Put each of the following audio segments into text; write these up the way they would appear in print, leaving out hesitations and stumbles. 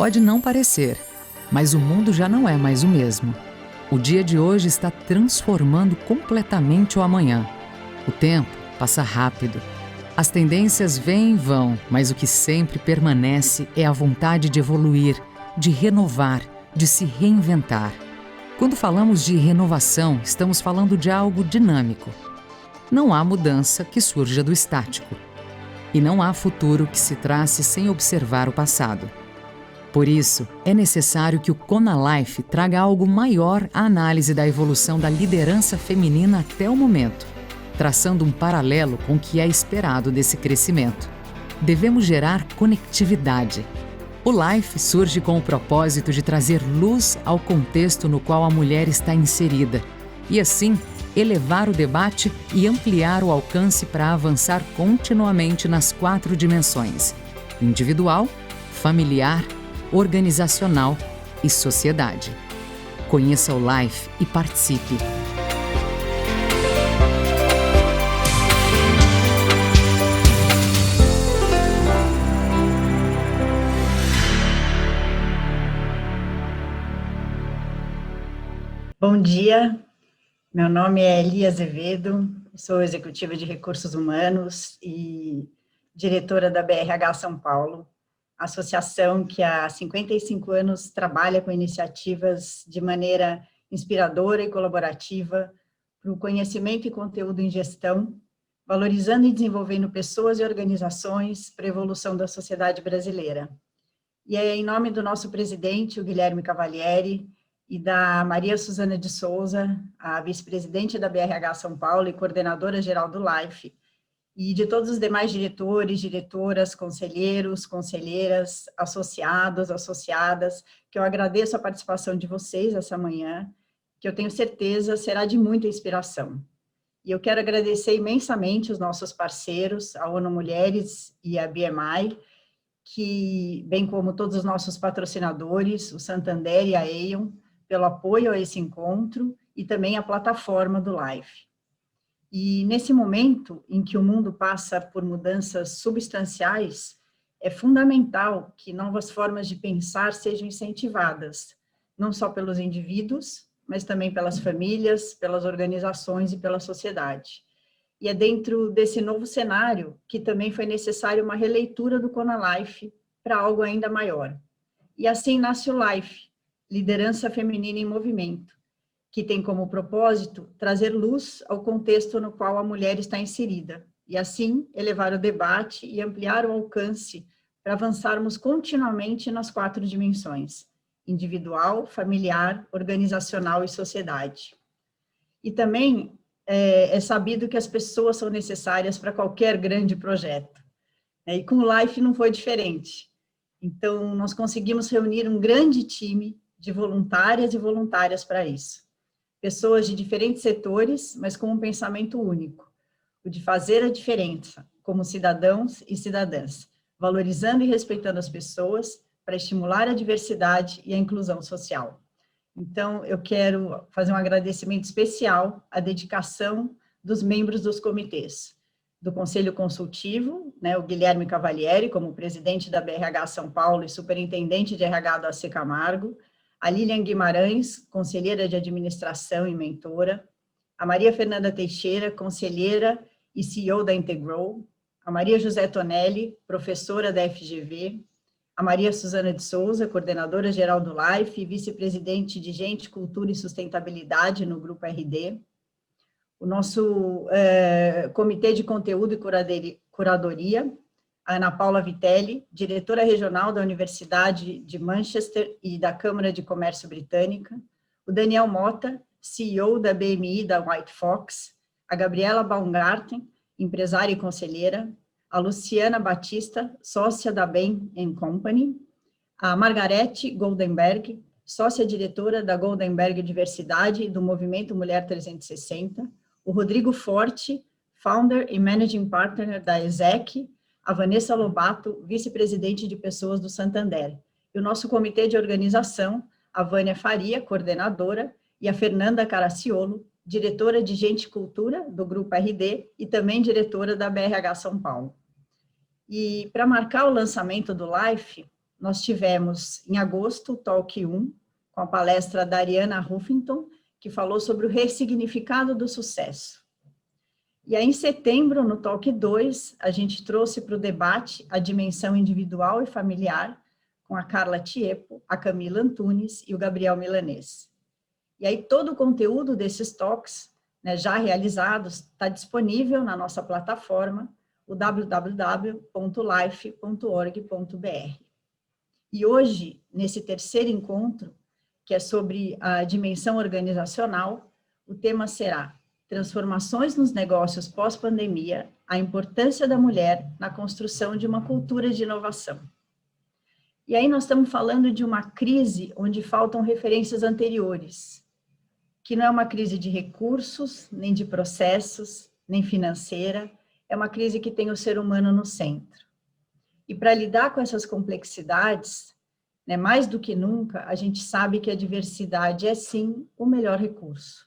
Pode não parecer, mas o mundo já não é mais o mesmo. O dia de hoje está transformando completamente o amanhã. O tempo passa rápido. As tendências vêm e vão, mas o que sempre permanece é a vontade de evoluir, de renovar, de se reinventar. Quando falamos de renovação, estamos falando de algo dinâmico. Não há mudança que surja do estático. E não há futuro que se trace sem observar o passado. Por isso, é necessário que o Kona Life traga algo maior à análise da evolução da liderança feminina até o momento, traçando um paralelo com o que é esperado desse crescimento. Devemos gerar conectividade. O Life surge com o propósito de trazer luz ao contexto no qual a mulher está inserida e, assim, elevar o debate e ampliar o alcance para avançar continuamente nas 4 dimensões: individual, familiar, organizacional e sociedade. Conheça o Life e participe. Bom dia, meu nome é Elia Azevedo, sou executiva de recursos humanos e diretora da BRH São Paulo, associação que há 55 anos trabalha com iniciativas de maneira inspiradora e colaborativa para o conhecimento e conteúdo em gestão, valorizando e desenvolvendo pessoas e organizações para a evolução da sociedade brasileira. E é em nome do nosso presidente, o Guilherme Cavalieri, e da Maria Suzana de Souza, a vice-presidente da BRH São Paulo e coordenadora geral do Life, e de todos os demais diretores, diretoras, conselheiros, conselheiras, associados, associadas, que eu agradeço a participação de vocês essa manhã, que eu tenho certeza será de muita inspiração. E eu quero agradecer imensamente os nossos parceiros, a ONU Mulheres e a BMI, que, bem como todos os nossos patrocinadores, o Santander e a Aon, pelo apoio a esse encontro e também a plataforma do Life. E nesse momento em que o mundo passa por mudanças substanciais, é fundamental que novas formas de pensar sejam incentivadas, não só pelos indivíduos, mas também pelas famílias, pelas organizações e pela sociedade. E é dentro desse novo cenário que também foi necessário uma releitura do Kona Life para algo ainda maior. E assim nasce o Life, Liderança Feminina em Movimento, que tem como propósito trazer luz ao contexto no qual a mulher está inserida, e assim elevar o debate e ampliar o alcance para avançarmos continuamente nas 4 dimensões: individual, familiar, organizacional e sociedade. E também é sabido que as pessoas são necessárias para qualquer grande projeto, né? E com o Life não foi diferente. Então, nós conseguimos reunir um grande time de voluntárias e voluntárias para isso. Pessoas de diferentes setores, mas com um pensamento único, o de fazer a diferença, como cidadãos e cidadãs, valorizando e respeitando as pessoas para estimular a diversidade e a inclusão social. Então, eu quero fazer um agradecimento especial à dedicação dos membros dos comitês, do Conselho Consultivo, né, o Guilherme Cavalieri, como presidente da BRH São Paulo e superintendente de RH do AC Camargo, a Lilian Guimarães, conselheira de administração e mentora, a Maria Fernanda Teixeira, conselheira e CEO da Integrou, a Maria José Tonelli, professora da FGV, a Maria Suzana de Souza, coordenadora geral do Life e vice-presidente de Gente, Cultura e Sustentabilidade no Grupo RD, o nosso Comitê de Conteúdo e Curadoria, a Ana Paula Vitelli, diretora regional da Universidade de Manchester e da Câmara de Comércio Britânica, o Daniel Mota, CEO da BMI da White Fox, a Gabriela Baumgarten, empresária e conselheira, a Luciana Batista, sócia da Bain & Company, a Margarete Goldenberg, sócia-diretora da Goldenberg Diversidade e do Movimento Mulher 360, o Rodrigo Forte, founder e managing partner da ESEC, a Vanessa Lobato, vice-presidente de pessoas do Santander, e o nosso comitê de organização, a Vânia Faria, coordenadora, e a Fernanda Caraciolo, diretora de Gente e Cultura do Grupo RD e também diretora da BRH São Paulo. E para marcar o lançamento do Life, nós tivemos, em agosto, o Talk 1, com a palestra da Ariana Huffington, que falou sobre o ressignificado do sucesso. E aí, em setembro, no Talk 2, a gente trouxe para o debate a dimensão individual e familiar, com a Carla Tiepo, a Camila Antunes e o Gabriel Milanês. E aí, todo o conteúdo desses talks, né, já realizados, está disponível na nossa plataforma, o www.life.org.br. E hoje, nesse terceiro encontro, que é sobre a dimensão organizacional, o tema será Transformações nos negócios pós-pandemia, a importância da mulher na construção de uma cultura de inovação. E aí nós estamos falando de uma crise onde faltam referências anteriores, que não é uma crise de recursos, nem de processos, nem financeira, é uma crise que tem o ser humano no centro. E para lidar com essas complexidades, né, mais do que nunca, a gente sabe que a diversidade é sim o melhor recurso.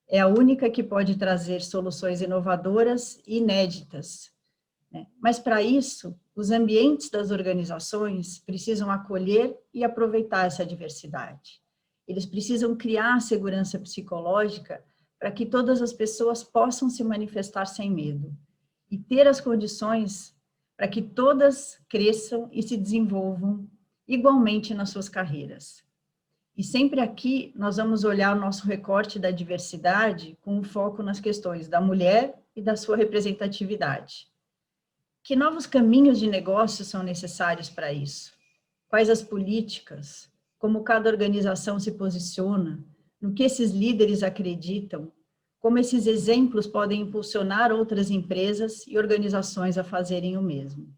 É a única que pode trazer soluções inovadoras e inéditas, né? Mas para isso, os ambientes das organizações precisam acolher e aproveitar essa diversidade. Eles precisam criar segurança psicológica para que todas as pessoas possam se manifestar sem medo e ter as condições para que todas cresçam e se desenvolvam igualmente nas suas carreiras. E sempre aqui nós vamos olhar o nosso recorte da diversidade com um foco nas questões da mulher e da sua representatividade. Que novos caminhos de negócio são necessários para isso? Quais as políticas? Como cada organização se posiciona? No que esses líderes acreditam? Como esses exemplos podem impulsionar outras empresas e organizações a fazerem o mesmo?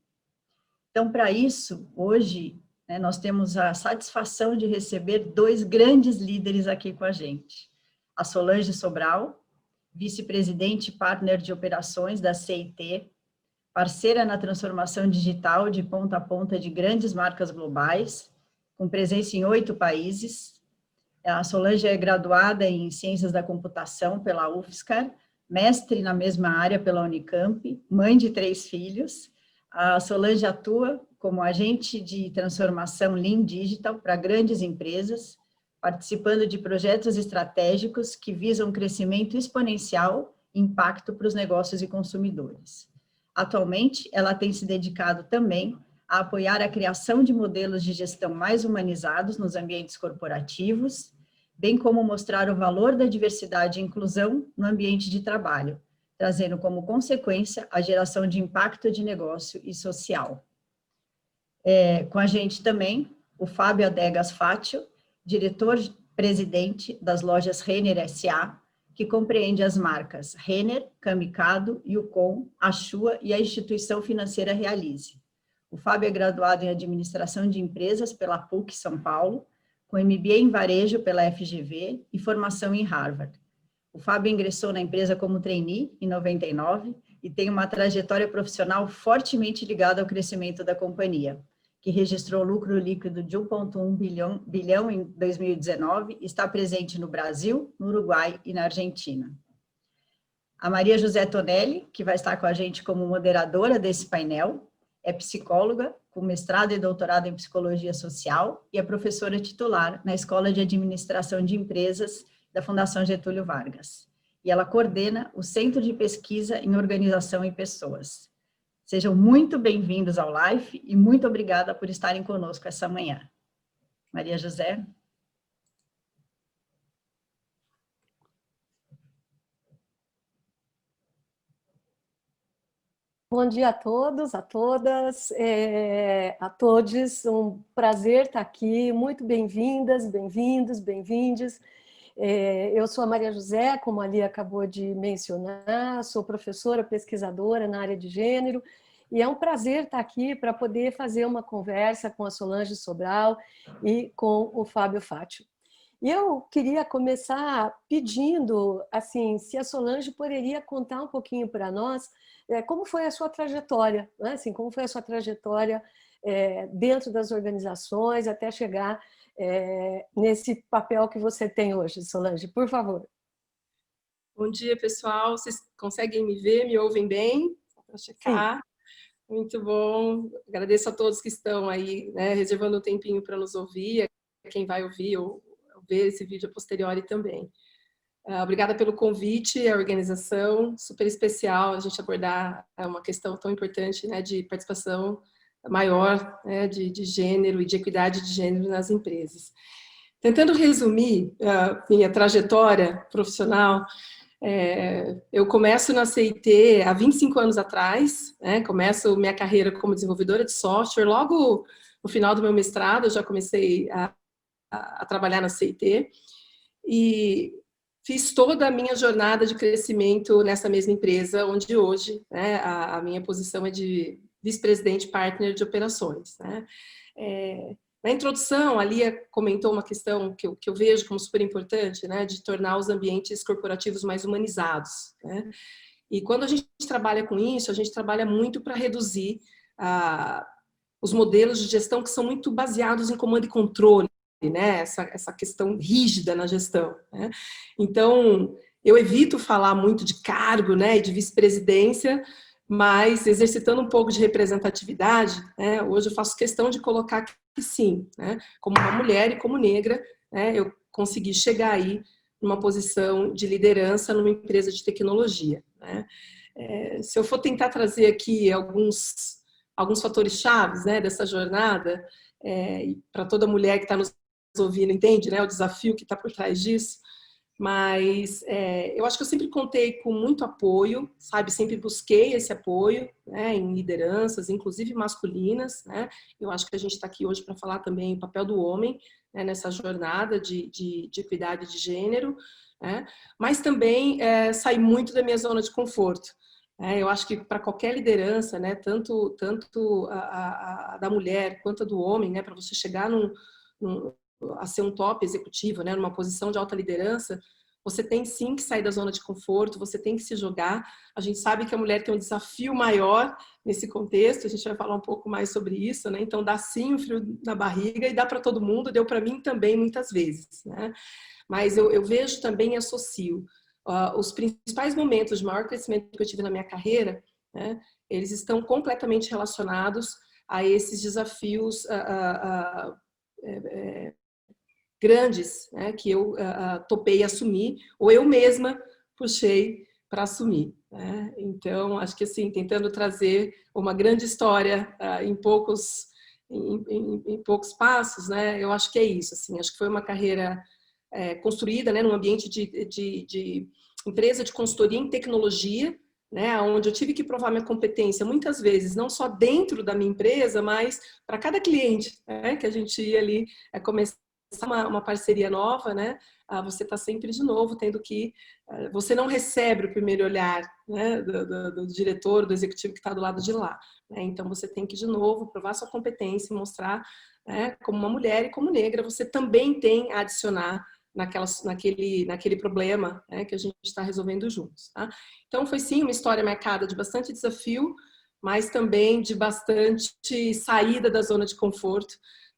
Então, para isso, hoje, nós temos a satisfação de receber dois grandes líderes aqui com a gente. A Solange Sobral, vice-presidente e partner de operações da CIT, parceira na transformação digital de ponta a ponta de grandes marcas globais, com presença em 8 países. A Solange é graduada em Ciências da Computação pela UFSCar, mestre na mesma área pela Unicamp, mãe de 3 filhos. A Solange atua como agente de transformação Lean Digital para grandes empresas, participando de projetos estratégicos que visam crescimento exponencial e impacto para os negócios e consumidores. Atualmente, ela tem se dedicado também a apoiar a criação de modelos de gestão mais humanizados nos ambientes corporativos, bem como mostrar o valor da diversidade e inclusão no ambiente de trabalho, trazendo como consequência a geração de impacto de negócio e social. Com a gente também, o Fábio Adegas Fátio, diretor-presidente das lojas Renner S.A., que compreende as marcas Renner, Camicado, Yukon, Ashua e a instituição financeira Realize. O Fábio é graduado em Administração de Empresas pela PUC São Paulo, com MBA em Varejo pela FGV e formação em Harvard. O Fábio ingressou na empresa como trainee em 99 e tem uma trajetória profissional fortemente ligada ao crescimento da companhia, que registrou lucro líquido de 1,1 bilhão em 2019 e está presente no Brasil, no Uruguai e na Argentina. A Maria José Tonelli, que vai estar com a gente como moderadora desse painel, é psicóloga, com mestrado e doutorado em psicologia social e é professora titular na Escola de Administração de Empresas da Fundação Getúlio Vargas. E ela coordena o Centro de Pesquisa em Organização e Pessoas. Sejam muito bem-vindos ao Life e muito obrigada por estarem conosco essa manhã. Maria José. Bom dia a todos, a todas, a todos. Um prazer estar aqui. Muito bem-vindas, bem-vindos, bem-vindes. Eu sou a Maria José, como a Lia acabou de mencionar, sou professora, pesquisadora na área de gênero, e é um prazer estar aqui para poder fazer uma conversa com a Solange Sobral e com o Fábio Fátio. E eu queria começar pedindo, assim, se a Solange poderia contar um pouquinho para nós como foi a sua trajetória, né? Assim, como foi a sua trajetória dentro das organizações até chegar nesse papel que você tem hoje, Solange, por favor. Bom dia, pessoal. Vocês conseguem me ver, me ouvem bem? Para checar. Sim. Muito bom. Agradeço a todos que estão aí, né, reservando um tempinho para nos ouvir, a quem vai ouvir ou ver esse vídeo a posteriori também. Obrigada pelo convite, a organização, super especial a gente abordar uma questão tão importante, né, de participação maior, né, de gênero e de equidade de gênero nas empresas. Tentando resumir minha trajetória profissional, eu começo na CIT há 25 anos atrás, né, começo minha carreira como desenvolvedora de software, logo no final do meu mestrado eu já comecei a trabalhar na CIT, e fiz toda a minha jornada de crescimento nessa mesma empresa, onde hoje, né, a minha posição é de vice-presidente partner de operações, né. Na introdução, a Lia comentou uma questão que eu vejo como super importante, né, de tornar os ambientes corporativos mais humanizados, né. E quando a gente trabalha com isso, a gente trabalha muito para reduzir os modelos de gestão que são muito baseados em comando e controle, né, essa questão rígida na gestão, né? Então, eu evito falar muito de cargo, né, e de vice-presidência, mas exercitando um pouco de representatividade, né, hoje eu faço questão de colocar que sim, né, como uma mulher e como negra, né, eu consegui chegar aí numa posição de liderança numa empresa de tecnologia, né? Se eu for tentar trazer aqui alguns fatores chaves, né, dessa jornada, para toda mulher que está nos ouvindo, entende, né, o desafio que está por trás disso, mas eu acho que eu sempre contei com muito apoio, sabe, sempre busquei esse apoio, né, em lideranças, inclusive masculinas, né, eu acho que a gente está aqui hoje para falar também o papel do homem, né, nessa jornada de equidade de gênero, né, mas também sair muito da minha zona de conforto. Eu acho que para qualquer liderança, né, tanto a da mulher quanto a do homem, né, para você chegar a ser um top executivo, né, numa posição de alta liderança, você tem sim que sair da zona de conforto, você tem que se jogar. A gente sabe que a mulher tem um desafio maior nesse contexto, a gente vai falar um pouco mais sobre isso, né? Então dá sim um frio na barriga e dá para todo mundo, deu para mim também muitas vezes, né? Mas eu vejo também e associo os principais momentos de maior crescimento que eu tive na minha carreira, né, eles estão completamente relacionados a esses desafios grandes, né, que eu topei assumir, ou eu mesma puxei para assumir, né? Então, acho que assim, tentando trazer uma grande história em poucos passos, né, eu acho que é isso, assim, acho que foi uma carreira construída, né, num ambiente de empresa de consultoria em tecnologia, né, onde eu tive que provar minha competência muitas vezes, não só dentro da minha empresa, mas para cada cliente, né, que a gente ia ali começar uma parceria nova, né, você está sempre de novo tendo que... Você não recebe o primeiro olhar, né, do diretor, do executivo que está do lado de lá, né, então você tem que de novo provar sua competência e mostrar, né, como uma mulher e como negra, você também tem a adicionar naquele problema, né, que a gente está resolvendo juntos. Tá? Então, foi sim uma história marcada de bastante desafio, mas também de bastante saída da zona de conforto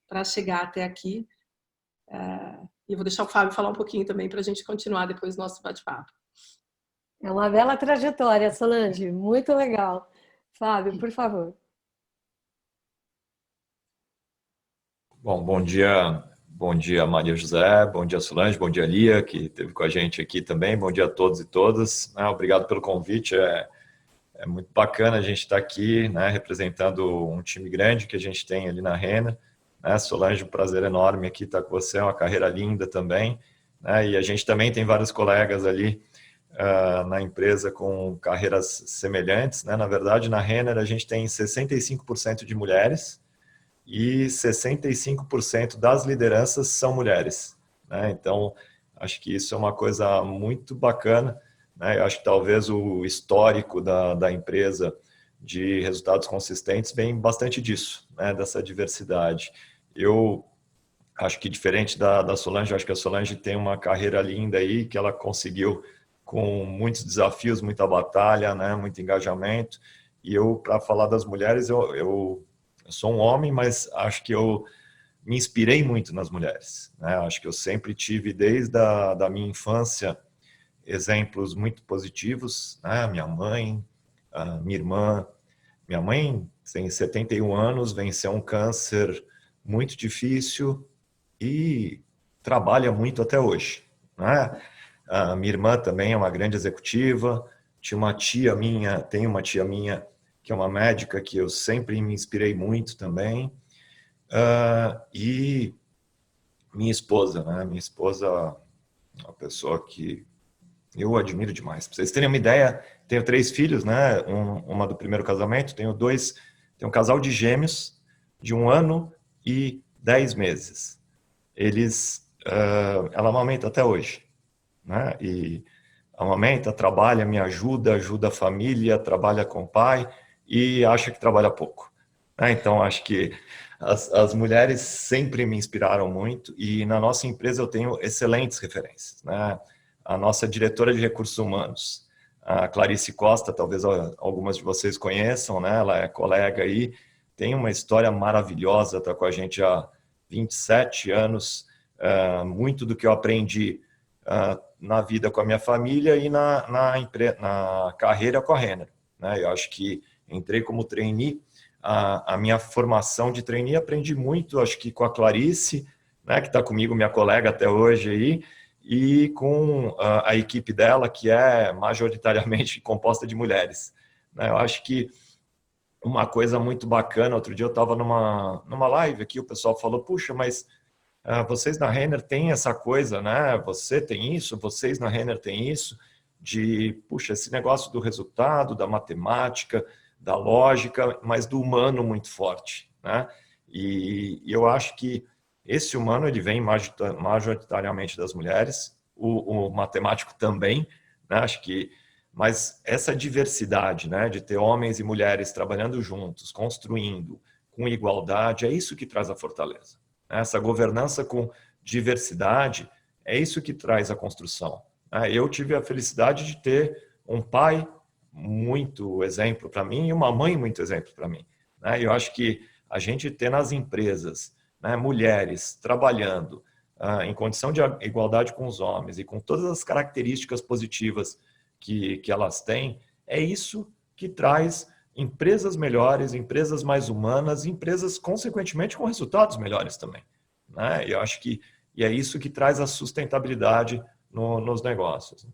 para chegar até aqui. E eu vou deixar o Fábio falar um pouquinho também para a gente continuar depois do nosso bate-papo. É uma bela trajetória, Solange, muito legal. Fábio, por favor. Bom dia Maria José, bom dia Solange, bom dia Lia, que esteve com a gente aqui também, bom dia a todos e todas. Obrigado pelo convite, é muito bacana a gente estar aqui, né, representando um time grande que a gente tem ali na Renner. Solange, um prazer enorme aqui estar com você, uma carreira linda também, né, e a gente também tem vários colegas ali na empresa com carreiras semelhantes, né. Na verdade, na Renner a gente tem 65% de mulheres, e 65% das lideranças são mulheres, né? Então, acho que isso é uma coisa muito bacana, né? Eu acho que talvez o histórico da empresa de resultados consistentes vem bastante disso, né? Dessa diversidade. Eu acho que diferente da Solange, eu acho que a Solange tem uma carreira linda aí, que ela conseguiu com muitos desafios, muita batalha, né? Muito engajamento. E eu, para falar das mulheres, eu sou um homem, mas acho que eu me inspirei muito nas mulheres, né? Acho que eu sempre tive, desde a minha infância, exemplos muito positivos, né? Minha mãe, a minha irmã, Minha mãe tem 71 anos, venceu um câncer muito difícil e trabalha muito até hoje, né? A minha irmã também é uma grande executiva. Tenho uma tia minha que é uma médica que eu sempre me inspirei muito também. E minha esposa, né? Minha esposa é uma pessoa que eu admiro demais. Para vocês terem uma ideia, tenho 3 filhos, né? Uma do primeiro casamento, tenho um casal de gêmeos de 1 ano e 10 meses. Ela amamenta até hoje, né? E amamenta, trabalha, me ajuda a família, trabalha com o pai e acha que trabalha pouco, né? Então, acho que as mulheres sempre me inspiraram muito e na nossa empresa eu tenho excelentes referências, né? A nossa diretora de recursos humanos, a Clarice Costa, talvez algumas de vocês conheçam, né? Ela é colega aí, tem uma história maravilhosa, está com a gente há 27 anos, muito do que eu aprendi na vida com a minha família e na carreira com a Renner, né? Eu acho que entrei como trainee, a minha formação de trainee aprendi muito, acho que com a Clarice, né, que está comigo, minha colega até hoje aí, e com a equipe dela, que é majoritariamente composta de mulheres, né? Eu acho que uma coisa muito bacana, outro dia eu estava numa live aqui, o pessoal falou, puxa, mas vocês na Renner têm essa coisa, né? Você tem isso, vocês na Renner têm isso, puxa, esse negócio do resultado, da matemática, da lógica, mas do humano muito forte, né? E eu acho que esse humano ele vem majoritariamente das mulheres, o matemático também, né? Acho que, mas essa diversidade, né, de ter homens e mulheres trabalhando juntos, construindo com igualdade, é isso que traz a fortaleza. Essa governança com diversidade é isso que traz a construção. Eu tive a felicidade de ter um pai muito exemplo para mim e uma mãe muito exemplo para mim. Eu acho que a gente ter nas empresas, né, mulheres trabalhando em condição de igualdade com os homens e com todas as características positivas que elas têm, é isso que traz empresas melhores, empresas mais humanas, empresas, consequentemente, com resultados melhores também, né? Eu acho que é isso que traz a sustentabilidade nos negócios.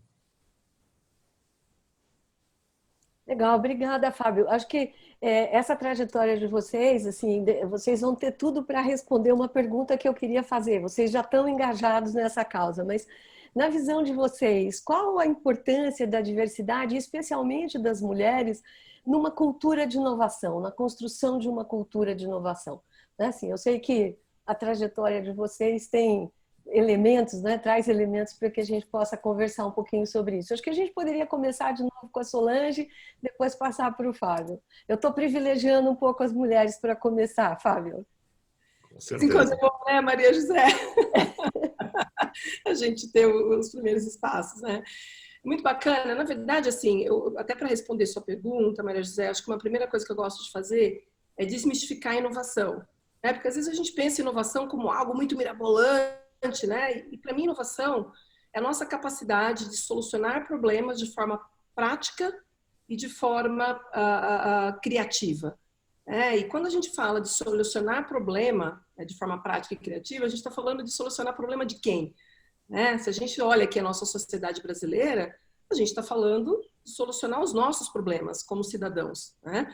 Legal, obrigada, Fábio. Acho que essa trajetória de vocês, assim, vocês vão ter tudo para responder uma pergunta que eu queria fazer. Vocês já estão engajados nessa causa, mas na visão de vocês, qual a importância da diversidade, especialmente das mulheres, numa cultura de inovação, na construção de uma cultura de inovação? Né? Assim, eu sei que a trajetória de vocês tem elementos, né? Traz elementos para que a gente possa conversar um pouquinho sobre isso. Acho que a gente poderia começar de novo com a Solange, depois passar para o Fábio. Eu estou privilegiando um pouco as mulheres para começar, Fábio. Com certeza. Né, Maria José? A gente ter os primeiros espaços, né? Muito bacana. Na verdade, assim, até para responder sua pergunta, Maria José, acho que uma primeira coisa que eu gosto de fazer é desmistificar a inovação, né? Porque às vezes a gente pensa em inovação como algo muito mirabolante, né? E para mim, inovação é a nossa capacidade de solucionar problemas de forma prática e de forma criativa. E quando a gente fala de solucionar problema de forma prática e criativa, a gente está falando de solucionar problema de quem? Se a gente olha aqui a nossa sociedade brasileira, a gente está falando de solucionar os nossos problemas como cidadãos, né?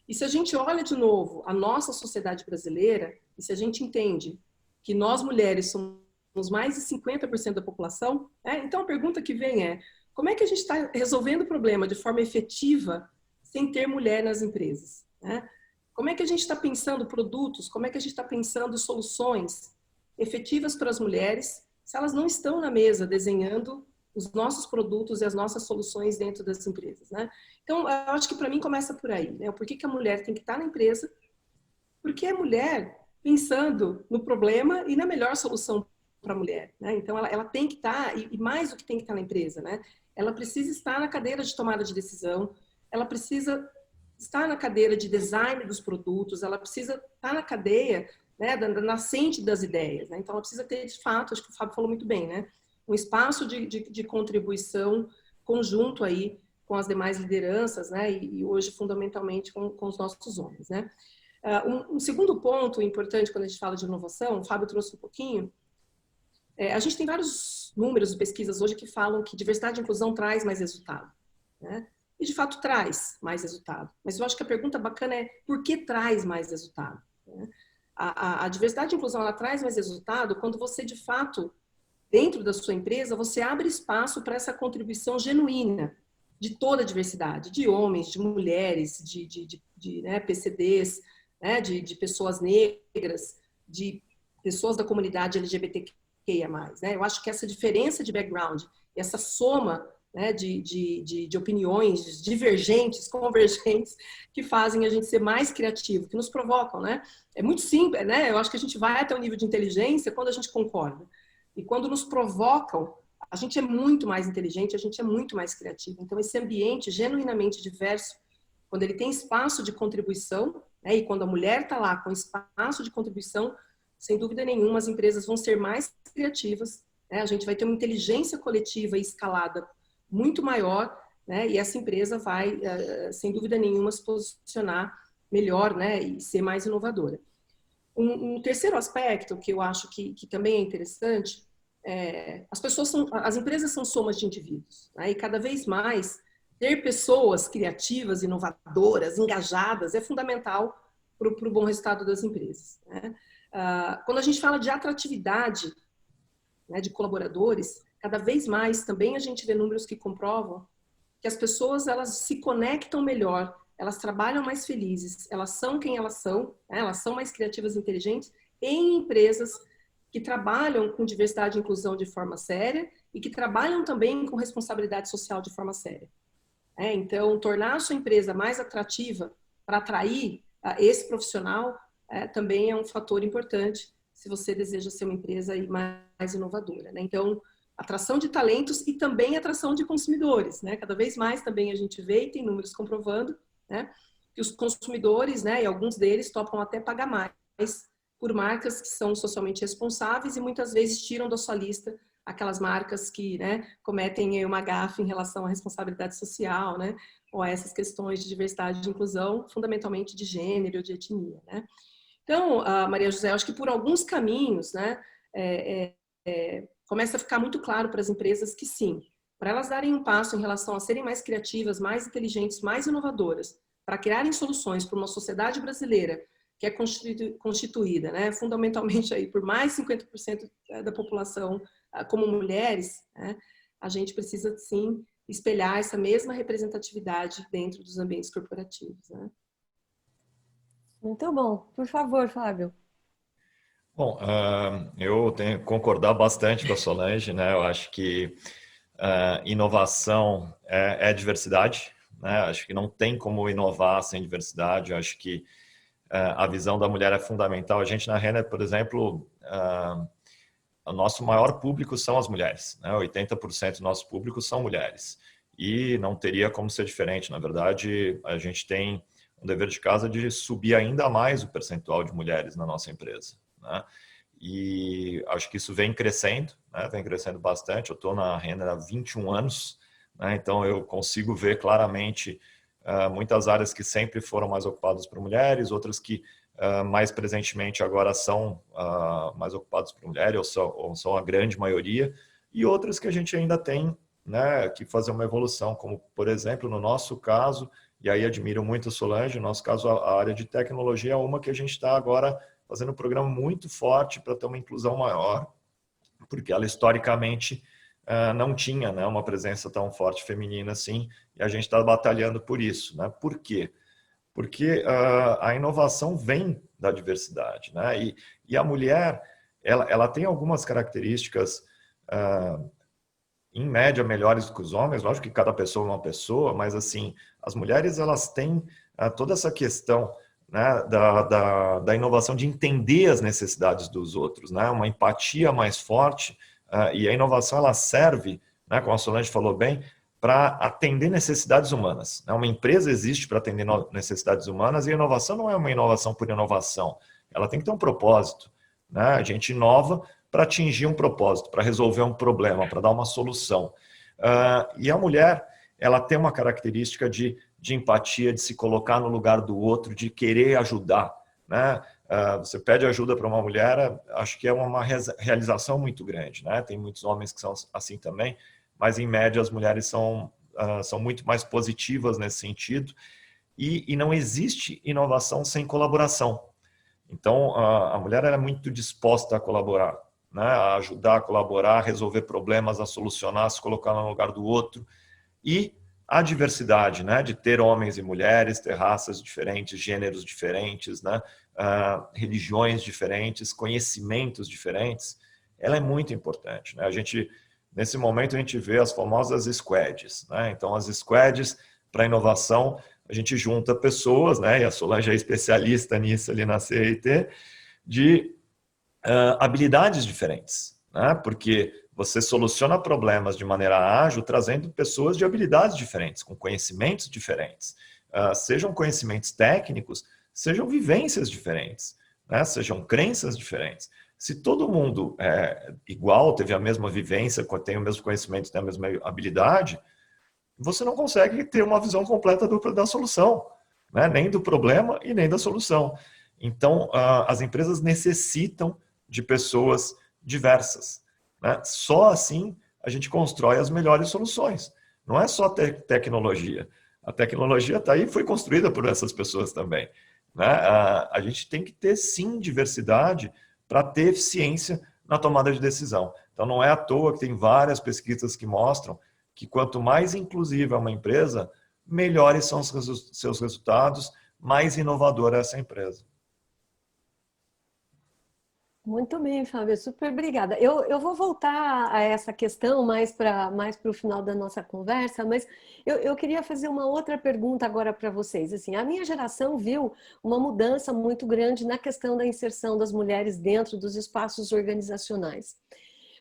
E se a gente olha de novo a nossa sociedade brasileira, e se a gente entende que nós mulheres somos mais de 50% da população, então a pergunta que vem é, como é que a gente está resolvendo o problema de forma efetiva sem ter mulher nas empresas, né? Como é que a gente está pensando produtos, como é que a gente está pensando soluções efetivas para as mulheres, se elas não estão na mesa desenhando os nossos produtos e as nossas soluções dentro das empresas, né? Então, eu acho que para mim começa por aí, né? Por que a mulher tem que estar na empresa? Porque é mulher pensando no problema e na melhor solução para a mulher, né? Então, ela tem que estar, e mais do que tem que estar na empresa, né? Ela precisa estar na cadeira de tomada de decisão, ela precisa estar na cadeira de design dos produtos, ela precisa estar na cadeia, né, da nascente das ideias, né? Então, ela precisa ter, de fato, acho que o Fábio falou muito bem, né? Um espaço de contribuição conjunto aí com as demais lideranças, né? E hoje, fundamentalmente, com os nossos homens, né? Um segundo ponto importante quando a gente fala de inovação, o Fábio trouxe um pouquinho, a gente tem vários números de pesquisas hoje que falam que diversidade e inclusão traz mais resultado, né? E de fato traz mais resultado. Mas eu acho que a pergunta bacana é por que traz mais resultado, né? A diversidade e inclusão, ela traz mais resultado quando você, de fato, dentro da sua empresa, você abre espaço para essa contribuição genuína de toda a diversidade, de homens, de mulheres, né, PCDs, né, de pessoas negras, de pessoas da comunidade LGBTQIA+. Né? Eu acho que essa diferença de background, essa soma, né, de opiniões divergentes, convergentes, que fazem a gente ser mais criativo, que nos provocam, né? É muito simples, né? Eu acho que a gente vai até um nível de inteligência quando a gente concorda. E quando nos provocam, a gente é muito mais inteligente, a gente é muito mais criativo. Então, esse ambiente genuinamente diverso, quando ele tem espaço de contribuição, né, e quando a mulher está lá com espaço de contribuição, sem dúvida nenhuma, as empresas vão ser mais criativas, né? A gente vai ter uma inteligência coletiva e escalada muito maior, né? E essa empresa vai, sem dúvida nenhuma, se posicionar melhor, né? E ser mais inovadora. Um terceiro aspecto que eu acho que também é interessante, as empresas são somas de indivíduos, né? E cada vez mais ter pessoas criativas, inovadoras, engajadas é fundamental para o bom resultado das empresas, né? Quando a gente fala de atratividade, né, de colaboradores, cada vez mais também a gente vê números que comprovam que as pessoas, elas se conectam melhor, elas trabalham mais felizes, elas são quem elas são, né? Elas são mais criativas e inteligentes em empresas que trabalham com diversidade e inclusão de forma séria e que trabalham também com responsabilidade social de forma séria. Então, tornar a sua empresa mais atrativa para atrair esse profissional também é um fator importante se você deseja ser uma empresa mais inovadora, né? Então, atração de talentos e também atração de consumidores, né? Cada vez mais também a gente vê e tem números comprovando, né, que os consumidores, né, e alguns deles topam até pagar mais por marcas que são socialmente responsáveis e muitas vezes tiram da sua lista aquelas marcas que, né, cometem uma gafe em relação à responsabilidade social, né, ou a essas questões de diversidade e inclusão, fundamentalmente de gênero ou de etnia, né. Então, Maria José, eu acho que por alguns caminhos, né, começa a ficar muito claro para as empresas que sim, para elas darem um passo em relação a serem mais criativas, mais inteligentes, mais inovadoras, para criarem soluções para uma sociedade brasileira que é constituída, né, fundamentalmente aí por mais 50% da população como mulheres, né, a gente precisa sim espelhar essa mesma representatividade dentro dos ambientes corporativos, né? Muito bom. Por favor, Fábio. Bom, eu tenho que concordar bastante com a Solange, né? Eu acho que inovação é diversidade, né? Acho que não tem como inovar sem diversidade. Eu acho que a visão da mulher é fundamental. A gente na Renner, por exemplo, o nosso maior público são as mulheres, né? 80% do nosso público são mulheres. E não teria como ser diferente. Na verdade, a gente tem um dever de casa de subir ainda mais o percentual de mulheres na nossa empresa, né? E acho que isso vem crescendo, né? Vem crescendo bastante. Eu estou na Renner há 21 anos, né? Então eu consigo ver claramente muitas áreas que sempre foram mais ocupadas por mulheres, outras que mais presentemente agora são mais ocupadas por mulheres, ou são a grande maioria, e outras que a gente ainda tem, né, que fazer uma evolução, como, por exemplo, no nosso caso, e aí admiro muito a Solange, no nosso caso, a área de tecnologia é uma que a gente está agora fazendo um programa muito forte para ter uma inclusão maior, porque ela historicamente não tinha, né, uma presença tão forte feminina assim, e a gente está batalhando por isso, né? Por quê? Porque a inovação vem da diversidade, né? E a mulher, ela tem algumas características em média melhores do que os homens. Lógico que cada pessoa é uma pessoa, mas assim, as mulheres, elas têm toda essa questão, né, da inovação, de entender as necessidades dos outros, né? Uma empatia mais forte, e a inovação, ela serve, né, como a Solange falou bem, para atender necessidades humanas. Uma empresa existe para atender necessidades humanas, e a inovação não é uma inovação por inovação, ela tem que ter um propósito, né? A gente inova para atingir um propósito, para resolver um problema, para dar uma solução. E a mulher, ela tem uma característica de empatia, de se colocar no lugar do outro, de querer ajudar, né? Você pede ajuda para uma mulher, acho que é uma realização muito grande, né? Tem muitos homens que são assim também, mas em média as mulheres são muito mais positivas nesse sentido, e não existe inovação sem colaboração. Então, a mulher é muito disposta a colaborar, né? A ajudar, a colaborar, a resolver problemas, a solucionar, a se colocar no lugar do outro. E a diversidade, né? De ter homens e mulheres, ter raças diferentes, gêneros diferentes, né? Religiões diferentes, conhecimentos diferentes, ela é muito importante, né? Nesse momento, a gente vê as famosas squads, né? Então, as squads para inovação, a gente junta pessoas, né? E a Solange é especialista nisso ali na CIT, de habilidades diferentes, né? Porque você soluciona problemas de maneira ágil, trazendo pessoas de habilidades diferentes, com conhecimentos diferentes. Sejam conhecimentos técnicos, sejam vivências diferentes, né? Sejam crenças diferentes. Se todo mundo é igual, teve a mesma vivência, tem o mesmo conhecimento, tem a mesma habilidade, você não consegue ter uma visão completa da solução, né? Nem do problema e nem da solução. Então, as empresas necessitam de pessoas diversas, né? Só assim a gente constrói as melhores soluções. Não é só tecnologia. A tecnologia está aí e foi construída por essas pessoas também, né? A gente tem que ter, sim, diversidade para ter eficiência na tomada de decisão. Então, não é à toa que tem várias pesquisas que mostram que quanto mais inclusiva é uma empresa, melhores são os seus resultados, mais inovadora é essa empresa. Muito bem, Fábio, super obrigada. Eu vou voltar a essa questão mais para o final da nossa conversa, mas eu queria fazer uma outra pergunta agora para vocês. Assim, a minha geração viu uma mudança muito grande na questão da inserção das mulheres dentro dos espaços organizacionais.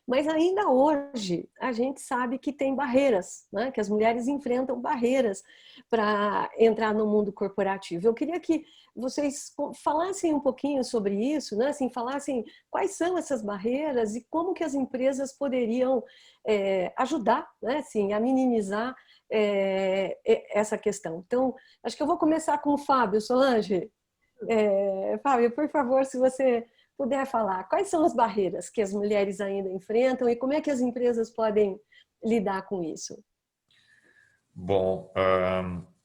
Mas ainda hoje a gente sabe que tem barreiras, né? Que as mulheres enfrentam barreiras para entrar no mundo corporativo. Eu queria que vocês falassem um pouquinho sobre isso, né? Assim, falassem quais são essas barreiras e como que as empresas poderiam ajudar, né? Assim, a minimizar essa questão. Então, acho que eu vou começar com o Fábio. Solange, Fábio, por favor, se você puder falar, quais são as barreiras que as mulheres ainda enfrentam e como é que as empresas podem lidar com isso? Bom,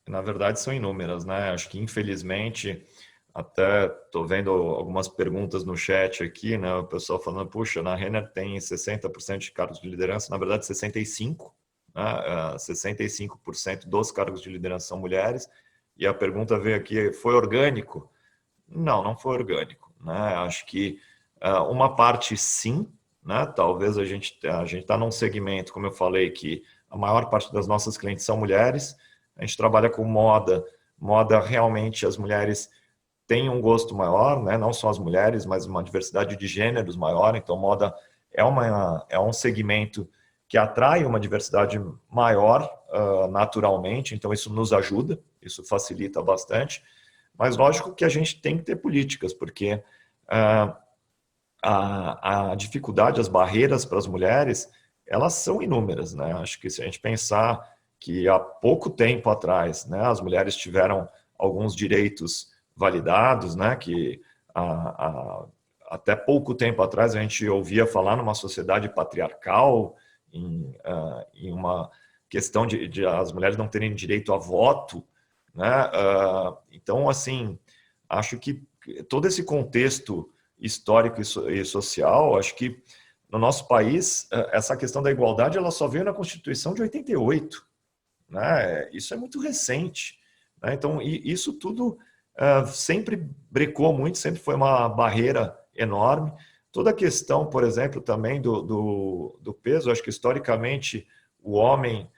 na verdade são inúmeras, né? Acho que infelizmente, até estou vendo algumas perguntas no chat aqui, né? O pessoal falando, puxa, na Renner tem 60% de cargos de liderança, na verdade 65%, né? 65% dos cargos de liderança são mulheres, e a pergunta veio aqui, foi orgânico? Não foi orgânico, né? Acho que uma parte sim, né? Talvez a gente está num segmento, como eu falei, que a maior parte das nossas clientes são mulheres. A gente trabalha com moda. Moda, realmente, as mulheres têm um gosto maior, né? Não só as mulheres, mas uma diversidade de gêneros maior. Então, moda é um segmento que atrai uma diversidade maior naturalmente. Então, isso nos ajuda, isso facilita bastante. Mas, lógico que a gente tem que ter políticas, porque a dificuldade, as barreiras para as mulheres, elas são inúmeras, né? Acho que se a gente pensar que há pouco tempo atrás, né, as mulheres tiveram alguns direitos validados, né, que até pouco tempo atrás a gente ouvia falar numa sociedade patriarcal, em uma questão de as mulheres não terem direito a voto, né? Então, assim, acho que todo esse contexto histórico e social, acho que no nosso país, essa questão da igualdade ela só veio na Constituição de 88, né? Isso é muito recente, né? Então, isso tudo sempre brecou muito, sempre foi uma barreira enorme. Toda a questão, por exemplo, também do peso, acho que historicamente o homem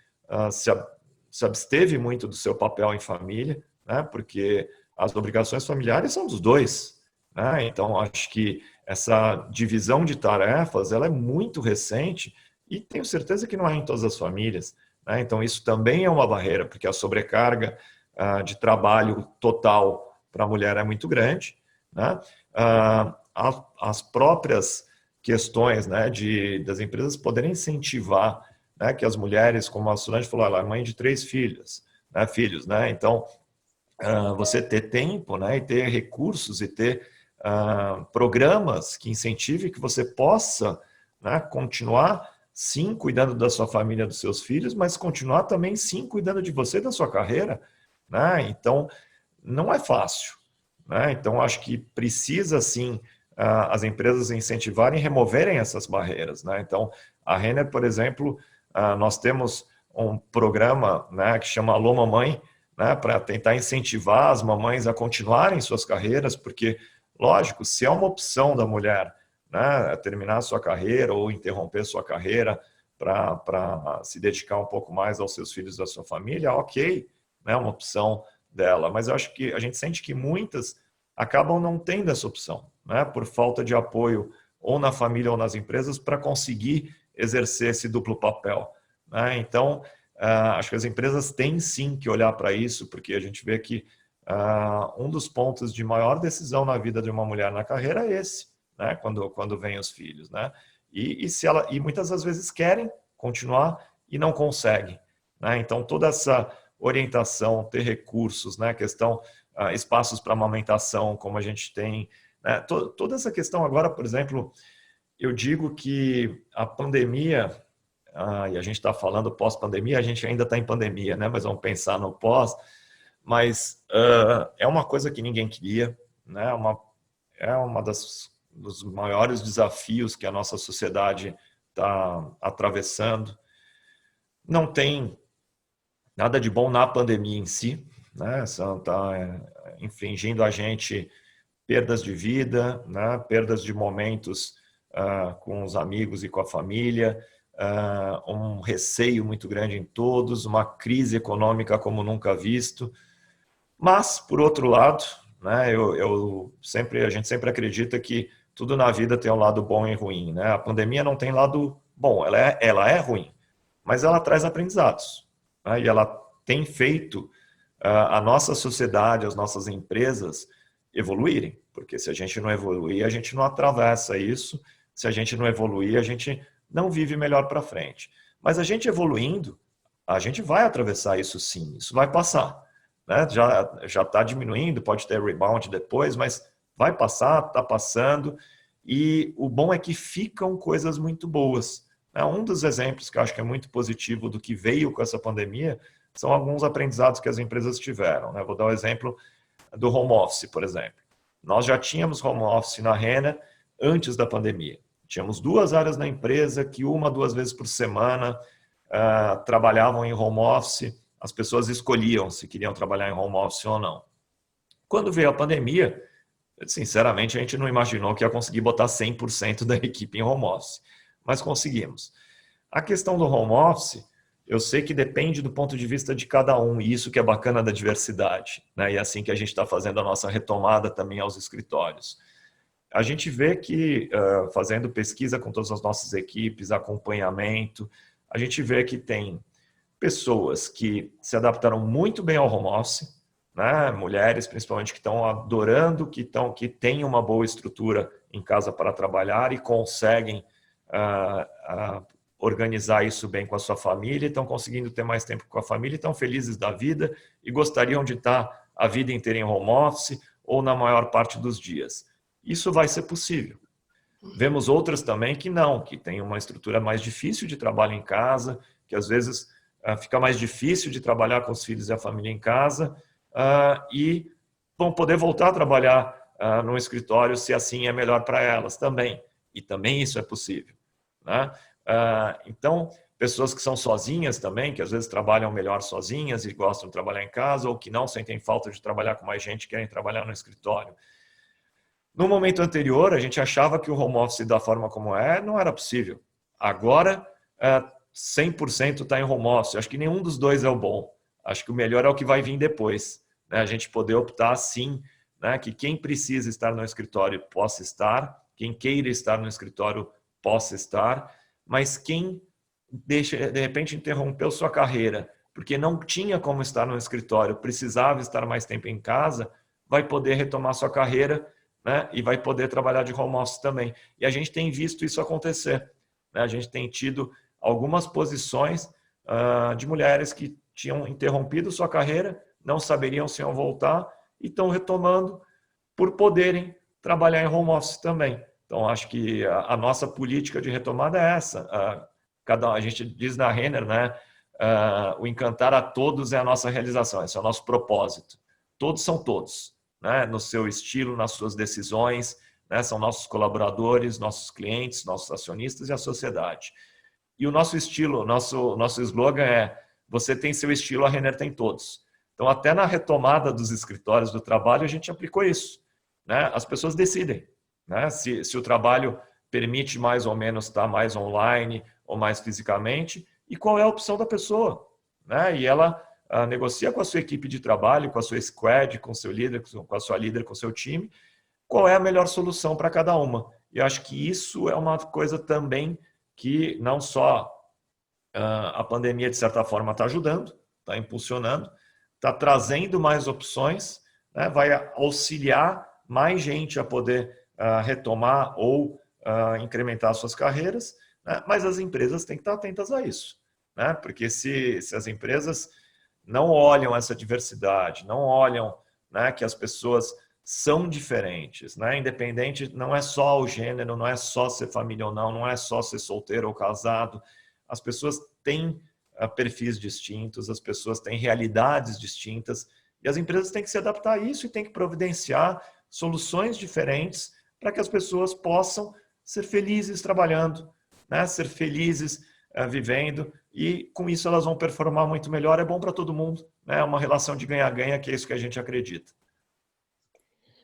se absteve muito do seu papel em família, né? Porque as obrigações familiares são dos dois, né? Então, acho que essa divisão de tarefas ela é muito recente e tenho certeza que não é em todas as famílias, né? Então, isso também é uma barreira, porque a sobrecarga de trabalho total para a mulher é muito grande, né? As próprias questões, né, das empresas poderem incentivar né, que as mulheres, como a Solange falou, ela é mãe de 3 filhos, né? Então, você ter tempo, né, e ter recursos e ter programas que incentivem que você possa, né, continuar, sim, cuidando da sua família, dos seus filhos, mas continuar também, sim, cuidando de você e da sua carreira, né? Então, não é fácil, né? Então, acho que precisa, sim, as empresas incentivarem e removerem essas barreiras, né? Então, a Renner, por exemplo, nós temos um programa, né, que chama Alô Mamãe, né, para tentar incentivar as mamães a continuarem suas carreiras, porque, lógico, se é uma opção da mulher, né, terminar a sua carreira ou interromper sua carreira para se dedicar um pouco mais aos seus filhos e à sua família, ok, né, uma opção dela, mas eu acho que a gente sente que muitas acabam não tendo essa opção, né, por falta de apoio ou na família ou nas empresas para conseguir exercer esse duplo papel, né? Então, acho que as empresas têm sim que olhar para isso, porque a gente vê que um dos pontos de maior decisão na vida de uma mulher na carreira é esse, né? Quando vem os filhos, né? E muitas das vezes querem continuar e não conseguem, né? Então, toda essa orientação, ter recursos, né? Questão, espaços para amamentação, como a gente tem, né? Toda essa questão agora, por exemplo, eu digo que a pandemia, e a gente está falando pós-pandemia, a gente ainda está em pandemia, né? Mas vamos pensar no pós, mas é uma coisa que ninguém queria, né? É uma dos maiores desafios que a nossa sociedade está atravessando. Não tem nada de bom na pandemia em si, né? Está infligindo a gente perdas de vida, né? Perdas de momentos com os amigos e com a família, um receio muito grande em todos, uma crise econômica como nunca visto. Mas, por outro lado, né, a gente sempre acredita que tudo na vida tem um lado bom e ruim, né? A pandemia não tem lado bom, ela é ruim, mas ela traz aprendizados, né? E ela tem feito a nossa sociedade, as nossas empresas evoluírem, porque se a gente não evoluir, a gente não atravessa isso, se a gente não evoluir, a gente não vive melhor para frente. Mas a gente evoluindo, a gente vai atravessar isso sim, isso vai passar, né? Já está diminuindo, pode ter rebound depois, mas vai passar, está passando, e o bom é que ficam coisas muito boas, né? Um dos exemplos que eu acho que é muito positivo do que veio com essa pandemia são alguns aprendizados que as empresas tiveram, né? Vou dar o exemplo do home office, por exemplo. Nós já tínhamos home office na Renner antes da pandemia. Tínhamos 2 áreas na empresa que 1-2 vezes por semana trabalhavam em home office. As pessoas escolhiam se queriam trabalhar em home office ou não. Quando veio a pandemia, sinceramente, a gente não imaginou que ia conseguir botar 100% da equipe em home office, mas conseguimos. A questão do home office, eu sei que depende do ponto de vista de cada um, e isso que é bacana da diversidade, né? E é assim que a gente está fazendo a nossa retomada também aos escritórios. A gente vê que, fazendo pesquisa com todas as nossas equipes, acompanhamento, a gente vê que tem pessoas que se adaptaram muito bem ao home office, né? Mulheres, principalmente, que estão adorando, que têm uma boa estrutura em casa para trabalhar e conseguem organizar isso bem com a sua família, estão conseguindo ter mais tempo com a família, estão felizes da vida e gostariam de estar a vida inteira em home office ou na maior parte dos dias. Isso vai ser possível. Vemos outras também que não, que têm uma estrutura mais difícil de trabalho em casa, que às vezes fica mais difícil de trabalhar com os filhos e a família em casa, e vão poder voltar a trabalhar no escritório se assim é melhor para elas também. E também isso é possível, né? Então, pessoas que são sozinhas também, que às vezes trabalham melhor sozinhas e gostam de trabalhar em casa, ou que não sentem falta de trabalhar com mais gente e querem trabalhar no escritório. No momento anterior, a gente achava que o home office da forma como não era possível. Agora, 100% está em home office. Acho que nenhum dos dois é o bom. Acho que o melhor é o que vai vir depois, né? A gente poder optar, sim, né, que quem precisa estar no escritório possa estar, quem queira estar no escritório possa estar, mas quem de repente interrompeu sua carreira porque não tinha como estar no escritório, precisava estar mais tempo em casa, vai poder retomar sua carreira, né, e vai poder trabalhar de home office também. E a gente tem visto isso acontecer, né? A gente tem tido algumas posições de mulheres que tinham interrompido sua carreira, não saberiam se iam voltar e estão retomando por poderem trabalhar em home office também. Então, acho que a nossa política de retomada é essa. A gente diz na Renner, né? O encantar a todos é a nossa realização, esse é o nosso propósito. Todos são todos, né? No seu estilo, nas suas decisões, né? São nossos colaboradores, nossos clientes, nossos acionistas e a sociedade. E o nosso estilo, nosso slogan é: você tem seu estilo, a Renner tem todos. Então, até na retomada dos escritórios do trabalho, a gente aplicou isso, né? As pessoas decidem, né? Se o trabalho permite mais ou menos estar mais online ou mais fisicamente, e qual é a opção da pessoa, né? E ela negocia com a sua equipe de trabalho, com a sua squad, com o seu líder, com a sua líder, com o seu time, qual é a melhor solução para cada uma. E acho que isso é uma coisa também que não só a pandemia, de certa forma, está ajudando, está impulsionando, está trazendo mais opções, né? Vai auxiliar mais gente a poder retomar ou incrementar suas carreiras, né? Mas as empresas têm que estar atentas a isso, né? Porque se as empresas não olham essa diversidade, não olham, né, que as pessoas são diferentes, né? Independente, não é só o gênero, não é só ser família ou não é só ser solteiro ou casado. As pessoas têm perfis distintos, as pessoas têm realidades distintas e as empresas têm que se adaptar a isso e têm que providenciar soluções diferentes para que as pessoas possam ser felizes trabalhando, né? Ser felizes vivendo, e com isso elas vão performar muito melhor. É bom para todo mundo, né? É uma relação de ganha-ganha, que é isso que a gente acredita.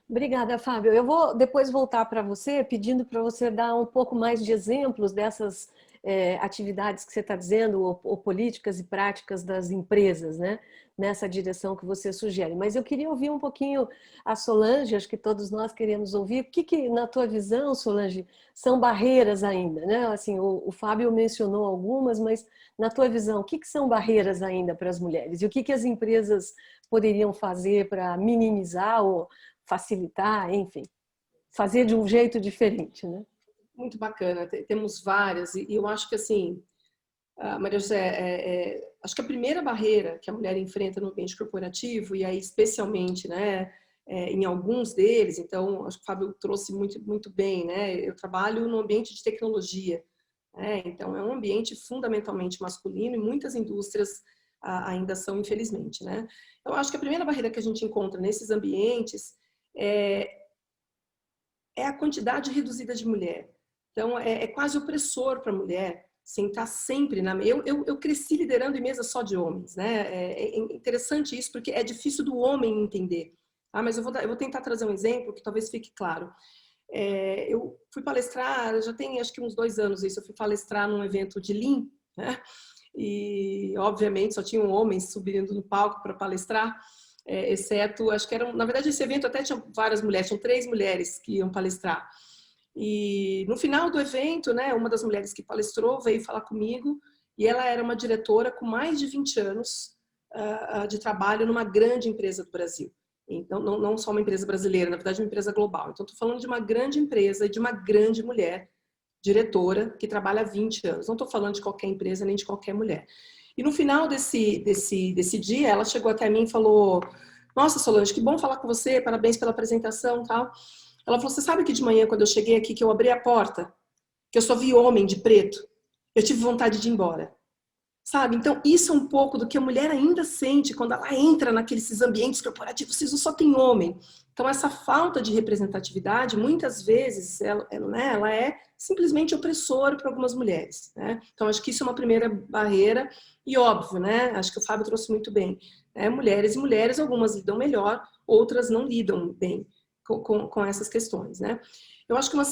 Obrigada, Fábio. Eu vou depois voltar para você, pedindo para você dar um pouco mais de exemplos dessas atividades que você está dizendo, ou políticas e práticas das empresas, né? Nessa direção que você sugere. Mas eu queria ouvir um pouquinho a Solange, acho que todos nós queremos ouvir. O que na tua visão, Solange, são barreiras ainda, né? Assim, o Fábio mencionou algumas, mas na tua visão, o que são barreiras ainda para as mulheres? E o que as empresas poderiam fazer para minimizar ou facilitar, enfim, fazer de um jeito diferente, né? Muito bacana, temos várias, e eu acho que assim, Maria José, acho que a primeira barreira que a mulher enfrenta no ambiente corporativo, e aí especialmente, né, em alguns deles, então acho que o Fábio trouxe muito bem, né? Eu trabalho no ambiente de tecnologia, né? Então é um ambiente fundamentalmente masculino e muitas indústrias ainda são, infelizmente, né? Eu acho que a primeira barreira que a gente encontra nesses ambientes é a quantidade reduzida de mulher. Então, é quase opressor para a mulher sentar sempre na mesa. Eu cresci liderando em mesa só de homens, né? É interessante isso, porque é difícil do homem entender. Mas eu vou tentar trazer um exemplo que talvez fique claro. Eu fui palestrar, já tem acho que uns 2 anos isso, eu fui palestrar num evento de Lean, né? E, obviamente, só tinham homens subindo no palco para palestrar, exceto, acho que eram, na verdade, esse evento até tinha várias mulheres, tinham 3 mulheres que iam palestrar. E no final do evento, né, uma das mulheres que palestrou veio falar comigo, e ela era uma diretora com mais de 20 anos de trabalho numa grande empresa do Brasil. Então, não só uma empresa brasileira, na verdade uma empresa global. Então, estou falando de uma grande empresa e de uma grande mulher diretora que trabalha há 20 anos. Não estou falando de qualquer empresa nem de qualquer mulher. E no final desse dia, ela chegou até mim e falou: nossa, Solange, que bom falar com você, parabéns pela apresentação e tal. Ela falou: você sabe que de manhã, quando eu cheguei aqui, que eu abri a porta, que eu só vi homem de preto, eu tive vontade de ir embora. Sabe? Então, isso é um pouco do que a mulher ainda sente quando ela entra naqueles ambientes corporativos, só tem homem. Então, essa falta de representatividade, muitas vezes, ela é simplesmente opressora para algumas mulheres, né? Então, acho que isso é uma primeira barreira. E óbvio, né? Acho que o Fábio trouxe muito bem. Mulheres e mulheres, algumas lidam melhor, outras não lidam bem com essas questões, né? Eu acho que um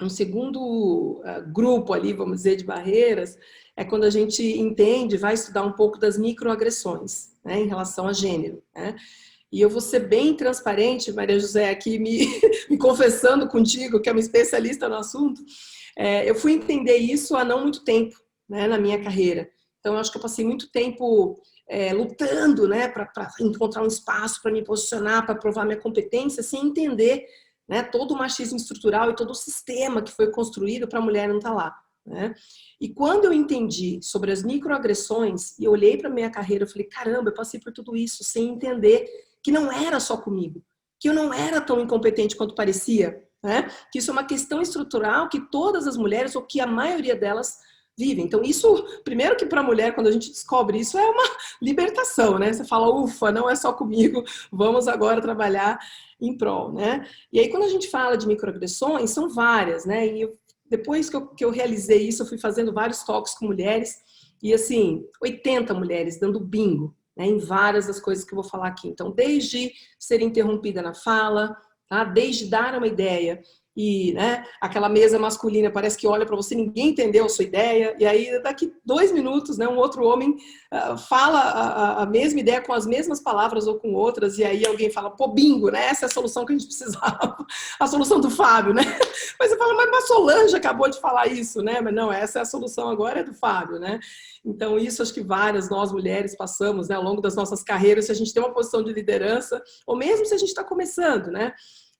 segundo grupo ali, vamos dizer, de barreiras, é quando a gente entende, vai estudar um pouco das microagressões, né, em relação a gênero, né? E eu vou ser bem transparente, Maria José, aqui me confessando contigo, que é uma especialista no assunto. Eu fui entender isso há não muito tempo, né, na minha carreira. Então, eu acho que eu passei muito tempo lutando, né, para encontrar um espaço, para me posicionar, para provar minha competência, sem entender, né, todo o machismo estrutural e todo o sistema que foi construído para a mulher não estar lá. né? E quando eu entendi sobre as microagressões, e eu olhei para a minha carreira, eu falei, caramba, eu passei por tudo isso sem entender que não era só comigo, que eu não era tão incompetente quanto parecia, né? Que isso é uma questão estrutural que todas as mulheres, ou que a maioria delas, vivem. Então isso, primeiro que para a mulher, quando a gente descobre isso, é uma libertação, né? Você fala, ufa, não é só comigo, vamos agora trabalhar em prol, né? E aí quando a gente fala de microagressões, são várias, né? E depois que eu realizei isso, eu fui fazendo vários talks com mulheres, e assim, 80 mulheres dando bingo, né, em várias das coisas que eu vou falar aqui. Então, desde ser interrompida na fala, tá? Desde dar uma ideia e, né, aquela mesa masculina parece que olha para você, ninguém entendeu a sua ideia, e aí daqui 2 minutos, né, um outro homem fala a mesma ideia com as mesmas palavras ou com outras, e aí alguém fala, pô, bingo, né, essa é a solução que a gente precisava, a solução do Fábio, né? Mas você fala, mas a Solange acabou de falar isso, né? Mas não, essa é a solução agora, é do Fábio, né? Então isso acho que várias nós mulheres passamos, né, ao longo das nossas carreiras, se a gente tem uma posição de liderança, ou mesmo se a gente está começando, né?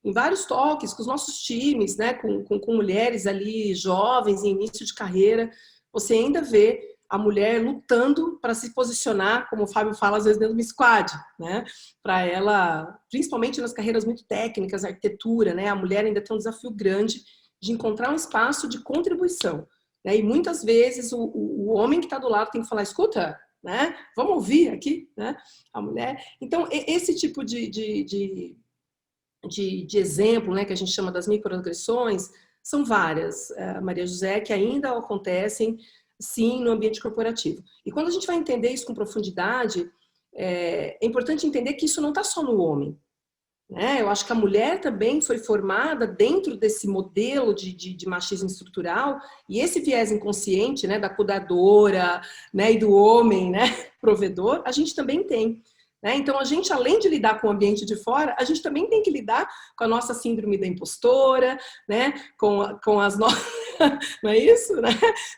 Em vários toques com os nossos times, né, com mulheres ali jovens, em início de carreira, você ainda vê a mulher lutando para se posicionar, como o Fábio fala, às vezes dentro do squad, né, para ela, principalmente nas carreiras muito técnicas, arquitetura, né, a mulher ainda tem um desafio grande de encontrar um espaço de contribuição, né, e muitas vezes o homem que está do lado tem que falar, escuta, né, vamos ouvir aqui, né, a mulher. Então, esse tipo de exemplo, né, que a gente chama das microagressões, são várias, Maria José, que ainda acontecem, sim, no ambiente corporativo. E quando a gente vai entender isso com profundidade, é importante entender que isso não está só no homem, né? Eu acho que a mulher também foi formada dentro desse modelo de machismo estrutural, e esse viés inconsciente, né, da cuidadora, né, e do homem, né, provedor, a gente também tem. Então, a gente, além de lidar com o ambiente de fora, a gente também tem que lidar com a nossa síndrome da impostora, né? com as nossas... Não é isso? Né?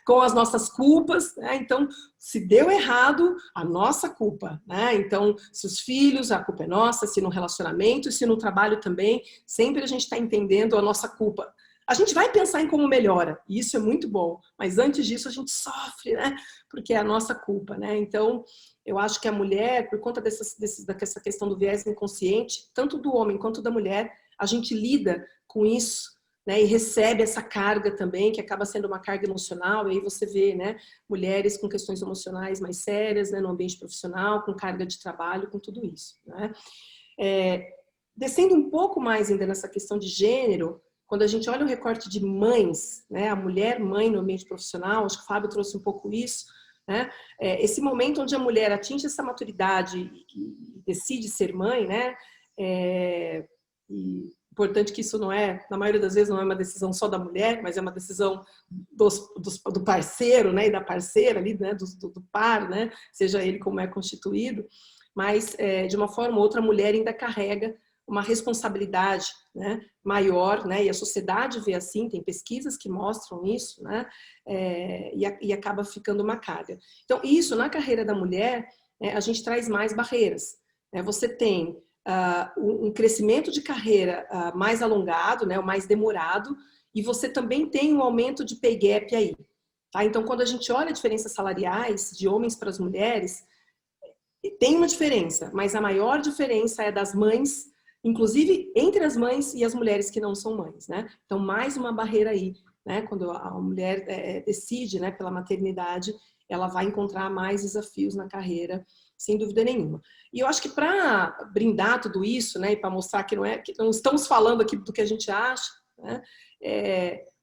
Com as nossas culpas. Né? Então, se deu errado, a nossa culpa. Né? Então, se os filhos, a culpa é nossa, se no relacionamento, se no trabalho também, sempre a gente está entendendo a nossa culpa. A gente vai pensar em como melhora, e isso é muito bom, mas antes disso a gente sofre, né? Porque é a nossa culpa, né? Então, eu acho que a mulher, por conta dessa questão do viés inconsciente, tanto do homem quanto da mulher, a gente lida com isso, né? E recebe essa carga também, que acaba sendo uma carga emocional, e aí você vê, né, mulheres com questões emocionais mais sérias, né, no ambiente profissional, com carga de trabalho, com tudo isso, né? Descendo um pouco mais ainda nessa questão de gênero, quando a gente olha o recorte de mães, né, a mulher mãe no ambiente profissional, acho que o Fábio trouxe um pouco isso, né, esse momento onde a mulher atinge essa maturidade e decide ser mãe, né, e importante que isso não é, na maioria das vezes, não é uma decisão só da mulher, mas é uma decisão do parceiro, né, e da parceira ali, né, do par, né, seja ele como é constituído, mas de uma forma ou outra a mulher ainda carrega uma responsabilidade, né, maior, né, e a sociedade vê assim, tem pesquisas que mostram isso, né, e acaba ficando uma carga. Então, isso, na carreira da mulher, a gente traz mais barreiras. Você tem um crescimento de carreira mais alongado, né, o mais demorado, e você também tem um aumento de pay gap aí. Tá? Então, quando a gente olha diferenças salariais de homens para as mulheres, tem uma diferença, mas a maior diferença é das mães, inclusive entre as mães e as mulheres que não são mães, né? Então, mais uma barreira aí, né? Quando a mulher decide, né, pela maternidade, ela vai encontrar mais desafios na carreira, sem dúvida nenhuma. E eu acho que para brindar tudo isso, né, e para mostrar que não estamos falando aqui do que a gente acha, né,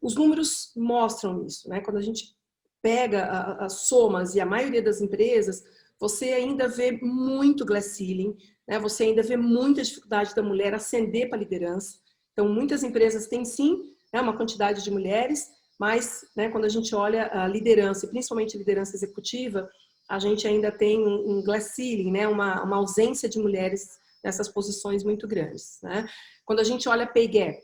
os números mostram isso, né? Quando a gente pega as somas e a maioria das empresas, você ainda vê muito glass ceiling, né? Você ainda vê muita dificuldade da mulher ascender para a liderança. Então, muitas empresas têm sim, né, uma quantidade de mulheres, mas, né, quando a gente olha a liderança, principalmente liderança executiva, a gente ainda tem um glass ceiling, né, uma ausência de mulheres nessas posições muito grandes. Né? Quando a gente olha pay gap,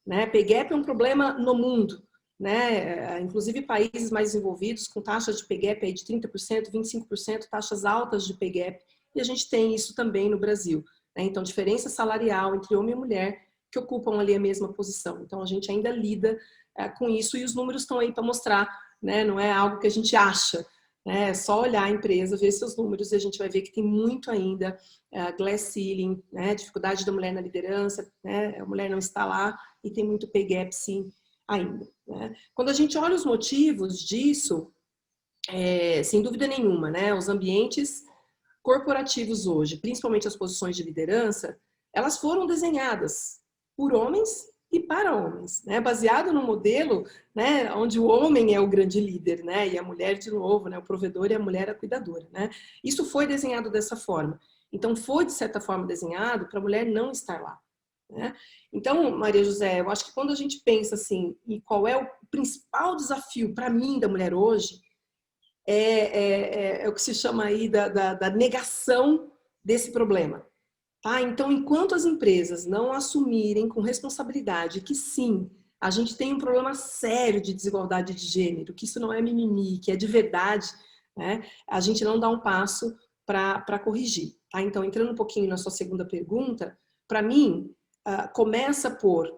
né, pay gap é um problema no mundo. Né? Inclusive países mais desenvolvidos com taxas de pay gap aí de 30%, 25%, taxas altas de pay gap, e a gente tem isso também no Brasil. Né? Então, diferença salarial entre homem e mulher que ocupam ali a mesma posição. Então, a gente ainda lida com isso, e os números estão aí para mostrar né? Não é algo que a gente acha, né? É só olhar a empresa, ver seus números e a gente vai ver que tem muito ainda glass ceiling, né? Dificuldade da mulher na liderança, né? A mulher não está lá e tem muito pay gap, sim, ainda, né? Quando a gente olha os motivos disso, sem dúvida nenhuma, né? Os ambientes corporativos hoje, principalmente as posições de liderança, elas foram desenhadas por homens e para homens, né? Baseado no modelo, né, onde o homem é o grande líder, né, e a mulher, de novo, né, o provedor e a mulher a cuidadora, né? Isso foi desenhado dessa forma. Então, foi, de certa forma, desenhado para a mulher não estar lá, né? Então, Maria José, eu acho que quando a gente pensa assim, e qual é o principal desafio para mim da mulher hoje, é o que se chama aí da negação desse problema. Tá? Então, enquanto as empresas não assumirem com responsabilidade que sim, a gente tem um problema sério de desigualdade de gênero, que isso não é mimimi, que é de verdade, né? A gente não dá um passo para corrigir. Tá? Então, entrando um pouquinho na sua segunda pergunta, para mim, começa por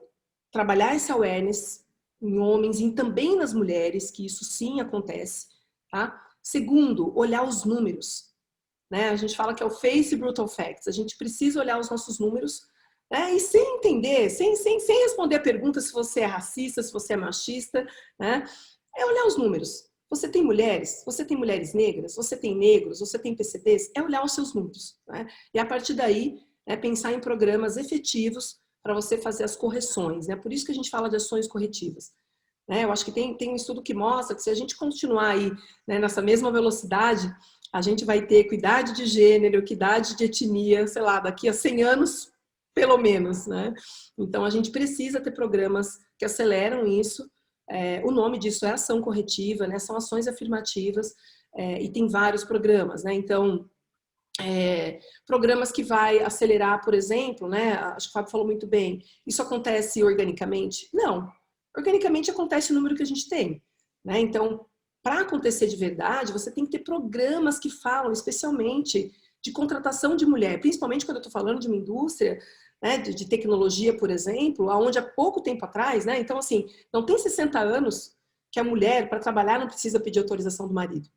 trabalhar esse awareness em homens e também nas mulheres, que isso sim acontece. Tá? Segundo, olhar os números. Né? A gente fala que é o face brutal facts. A gente precisa olhar os nossos números, né? E sem entender, sem responder a pergunta se você é racista, se você é machista, né? É olhar os números. Você tem mulheres negras, você tem negros, você tem PCDs, é olhar os seus números. Né? E a partir daí, pensar em programas efetivos para você fazer as correções. Né? Por isso que a gente fala de ações corretivas. Eu acho que tem um estudo que mostra que se a gente continuar aí, né, nessa mesma velocidade, a gente vai ter equidade de gênero, equidade de etnia, sei lá, daqui a 100 anos, pelo menos, né? Então, a gente precisa ter programas que aceleram isso. O nome disso é ação corretiva, né? São ações afirmativas, e tem vários programas, né? Então, programas que vai acelerar, por exemplo, né? Acho que o Fábio falou muito bem, isso acontece organicamente? Não. Organicamente acontece o número que a gente tem, né? Então, para acontecer de verdade, você tem que ter programas que falam especialmente de contratação de mulher, principalmente quando eu estou falando de uma indústria, né, de tecnologia, por exemplo, onde há pouco tempo atrás, né? Então, assim, não tem 60 anos que a mulher, para trabalhar, não precisa pedir autorização do marido.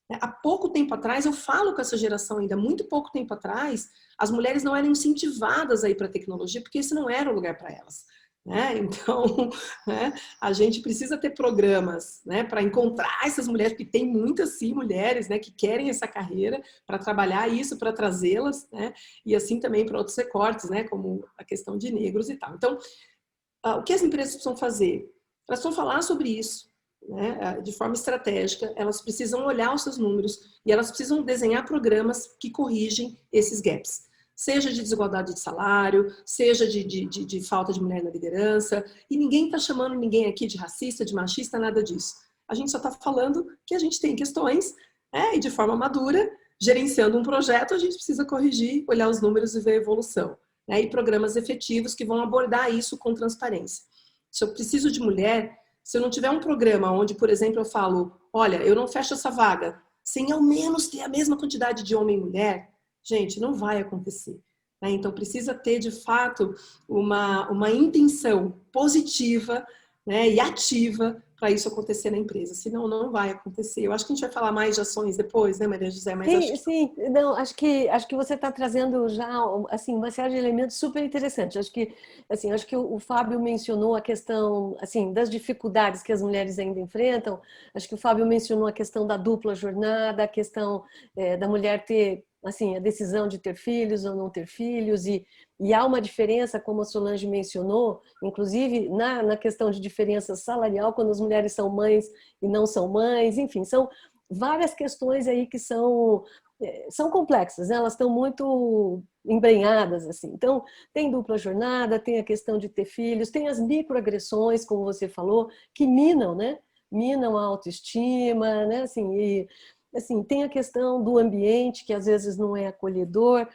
Há pouco tempo atrás, eu falo com essa geração ainda, muito pouco tempo atrás, as mulheres não eram incentivadas a ir para a tecnologia, porque esse não era o lugar para elas. Né? Então, né, a gente precisa ter programas, né, para encontrar essas mulheres, porque tem muitas sim mulheres, né, que querem essa carreira, para trabalhar isso, para trazê-las, né, e assim também para outros recortes, né, como a questão de negros e tal. Então, o que as empresas precisam fazer? Elas precisam falar sobre isso, né, de forma estratégica, elas precisam olhar os seus números e elas precisam desenhar programas que corrigem esses gaps. Seja de desigualdade de salário, seja de falta de mulher na liderança. E ninguém está chamando ninguém aqui de racista, de machista, nada disso. A gente só está falando que a gente tem questões, e de forma madura, gerenciando um projeto, a gente precisa corrigir, olhar os números e ver a evolução. Né? E programas efetivos que vão abordar isso com transparência. Se eu preciso de mulher, se eu não tiver um programa onde, por exemplo, eu falo, olha, eu não fecho essa vaga, sem ao menos ter a mesma quantidade de homem e mulher, gente, não vai acontecer. Né? Então, precisa ter, de fato, uma intenção positiva, né, e ativa para isso acontecer na empresa. Senão, não vai acontecer. Eu acho que a gente vai falar mais de ações depois, né, Maria José? Mas sim. Não, acho que você está trazendo já assim, uma série de elementos super interessantes. Acho que o Fábio mencionou a questão assim, das dificuldades que as mulheres ainda enfrentam. Acho que o Fábio mencionou a questão da dupla jornada, a questão da mulher ter assim, a decisão de ter filhos ou não ter filhos, e há uma diferença, como a Solange mencionou, inclusive na questão de diferença salarial, quando as mulheres são mães e não são mães, enfim, são várias questões aí que são complexas, né? Elas estão muito embrenhadas, assim. Então, tem dupla jornada, tem a questão de ter filhos, tem as microagressões, como você falou, que minam, né? Minam a autoestima, né? Assim, tem a questão do ambiente, que às vezes não é acolhedor.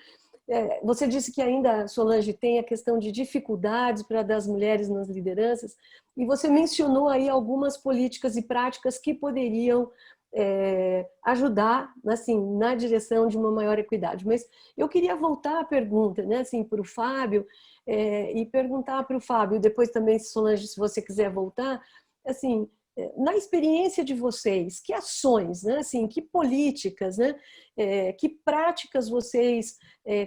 Você disse que ainda, Solange, tem a questão de dificuldades para das mulheres nas lideranças, e você mencionou aí algumas políticas e práticas que poderiam ajudar, assim, na direção de uma maior equidade. Mas eu queria voltar à pergunta, né, assim, para o Fábio, e perguntar para o Fábio, depois também, Solange, se você quiser voltar, assim, na experiência de vocês, que ações, né? Assim, que políticas, né? Que práticas vocês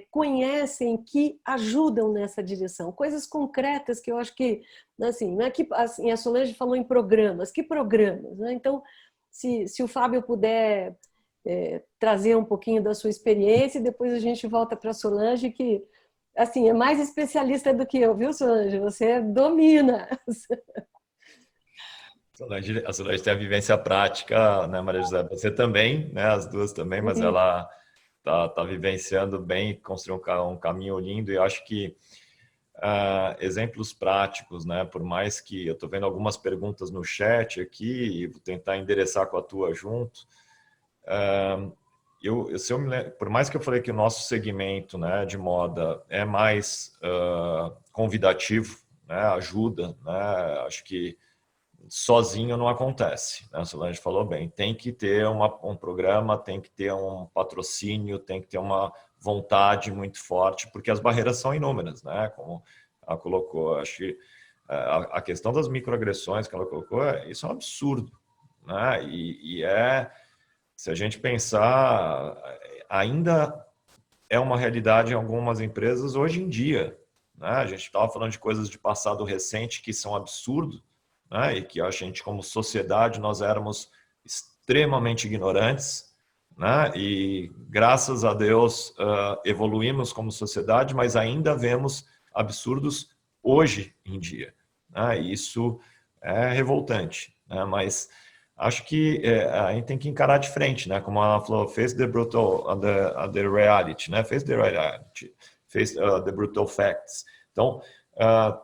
conhecem que ajudam nessa direção? Coisas concretas que eu acho que, assim, não é que assim, a Solange falou em programas, que programas, né? Então, se o Fábio puder trazer um pouquinho da sua experiência e depois a gente volta para a Solange, que assim, é mais especialista do que eu, viu, Solange? Você domina. A Solange tem a vivência prática, né, Maria José? Você também, né? As duas também, mas ela tá vivenciando bem, construiu um caminho lindo, e eu acho que exemplos práticos, né? Por mais que eu estou vendo algumas perguntas no chat aqui, e vou tentar endereçar com a tua junto. Por mais que eu falei que o nosso segmento, né, de moda é mais convidativo, né, ajuda, né? Acho que sozinho não acontece, né? A Solange falou bem, tem que ter um programa, tem que ter um patrocínio, tem que ter uma vontade muito forte, porque as barreiras são inúmeras, né? Como ela colocou, acho que a questão das microagressões que ela colocou, isso é um absurdo, né? Se a gente pensar, ainda é uma realidade em algumas empresas hoje em dia, né? A gente estava falando de coisas de passado recente que são absurdos, né? E que a gente, como sociedade, nós éramos extremamente ignorantes, né? E graças a Deus evoluímos como sociedade, mas ainda vemos absurdos hoje em dia, né? E isso é revoltante, né? Mas acho que a gente tem que encarar de frente, né? Como ela falou, face the brutal, the reality, né? Face the reality, face the brutal facts. Então,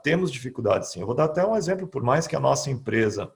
temos dificuldades, sim. Eu vou dar até um exemplo, por mais que a nossa empresa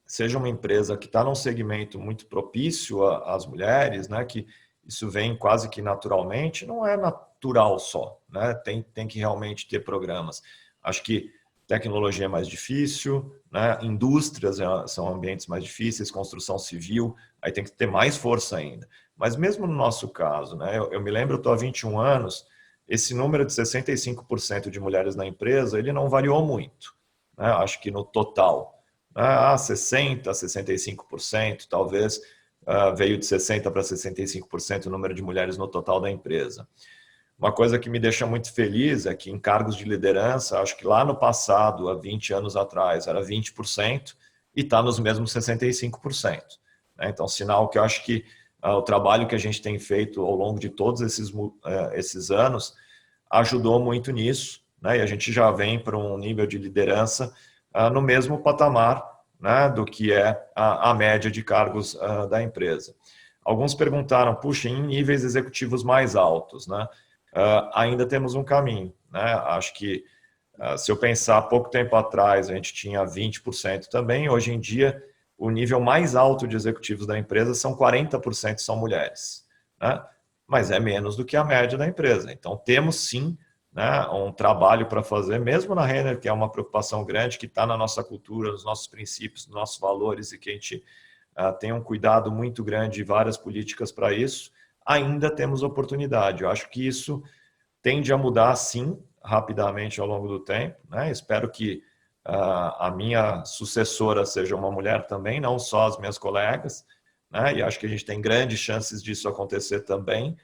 seja uma empresa que está num segmento muito propício às mulheres, né? Que isso vem quase que naturalmente, não é natural só, né? Tem que realmente ter programas. Acho que tecnologia é mais difícil, né? Indústrias são ambientes mais difíceis, construção civil, aí tem que ter mais força ainda. Mas mesmo no nosso caso, né? Eu me lembro, eu estou há 21 anos, esse número de 65% de mulheres na empresa, ele não variou muito, né? Acho que no total, 60%, 65%, talvez, veio de 60% para 65% o número de mulheres no total da empresa. Uma coisa que me deixa muito feliz é que em cargos de liderança, acho que lá no passado, há 20 anos atrás, era 20% e está nos mesmos 65%. Né? Então, sinal que eu acho que o trabalho que a gente tem feito ao longo de todos esses anos ajudou muito nisso, né? E a gente já vem para um nível de liderança no mesmo patamar, né, do que é a média de cargos da empresa. Alguns perguntaram, puxa, em níveis executivos mais altos, né? Ainda temos um caminho, né? Acho que se eu pensar pouco tempo atrás, a gente tinha 20% também, hoje em dia o nível mais alto de executivos da empresa são 40% são mulheres, né? Mas é menos do que a média da empresa. Então temos sim, né, um trabalho para fazer, mesmo na Renner, que é uma preocupação grande, que está na nossa cultura, nos nossos princípios, nos nossos valores, e que a gente tem um cuidado muito grande e várias políticas para isso, ainda temos oportunidade. Eu acho que isso tende a mudar, sim, rapidamente ao longo do tempo, né? Espero que a minha sucessora seja uma mulher também, não só as minhas colegas, né? E acho que a gente tem grandes chances disso acontecer também,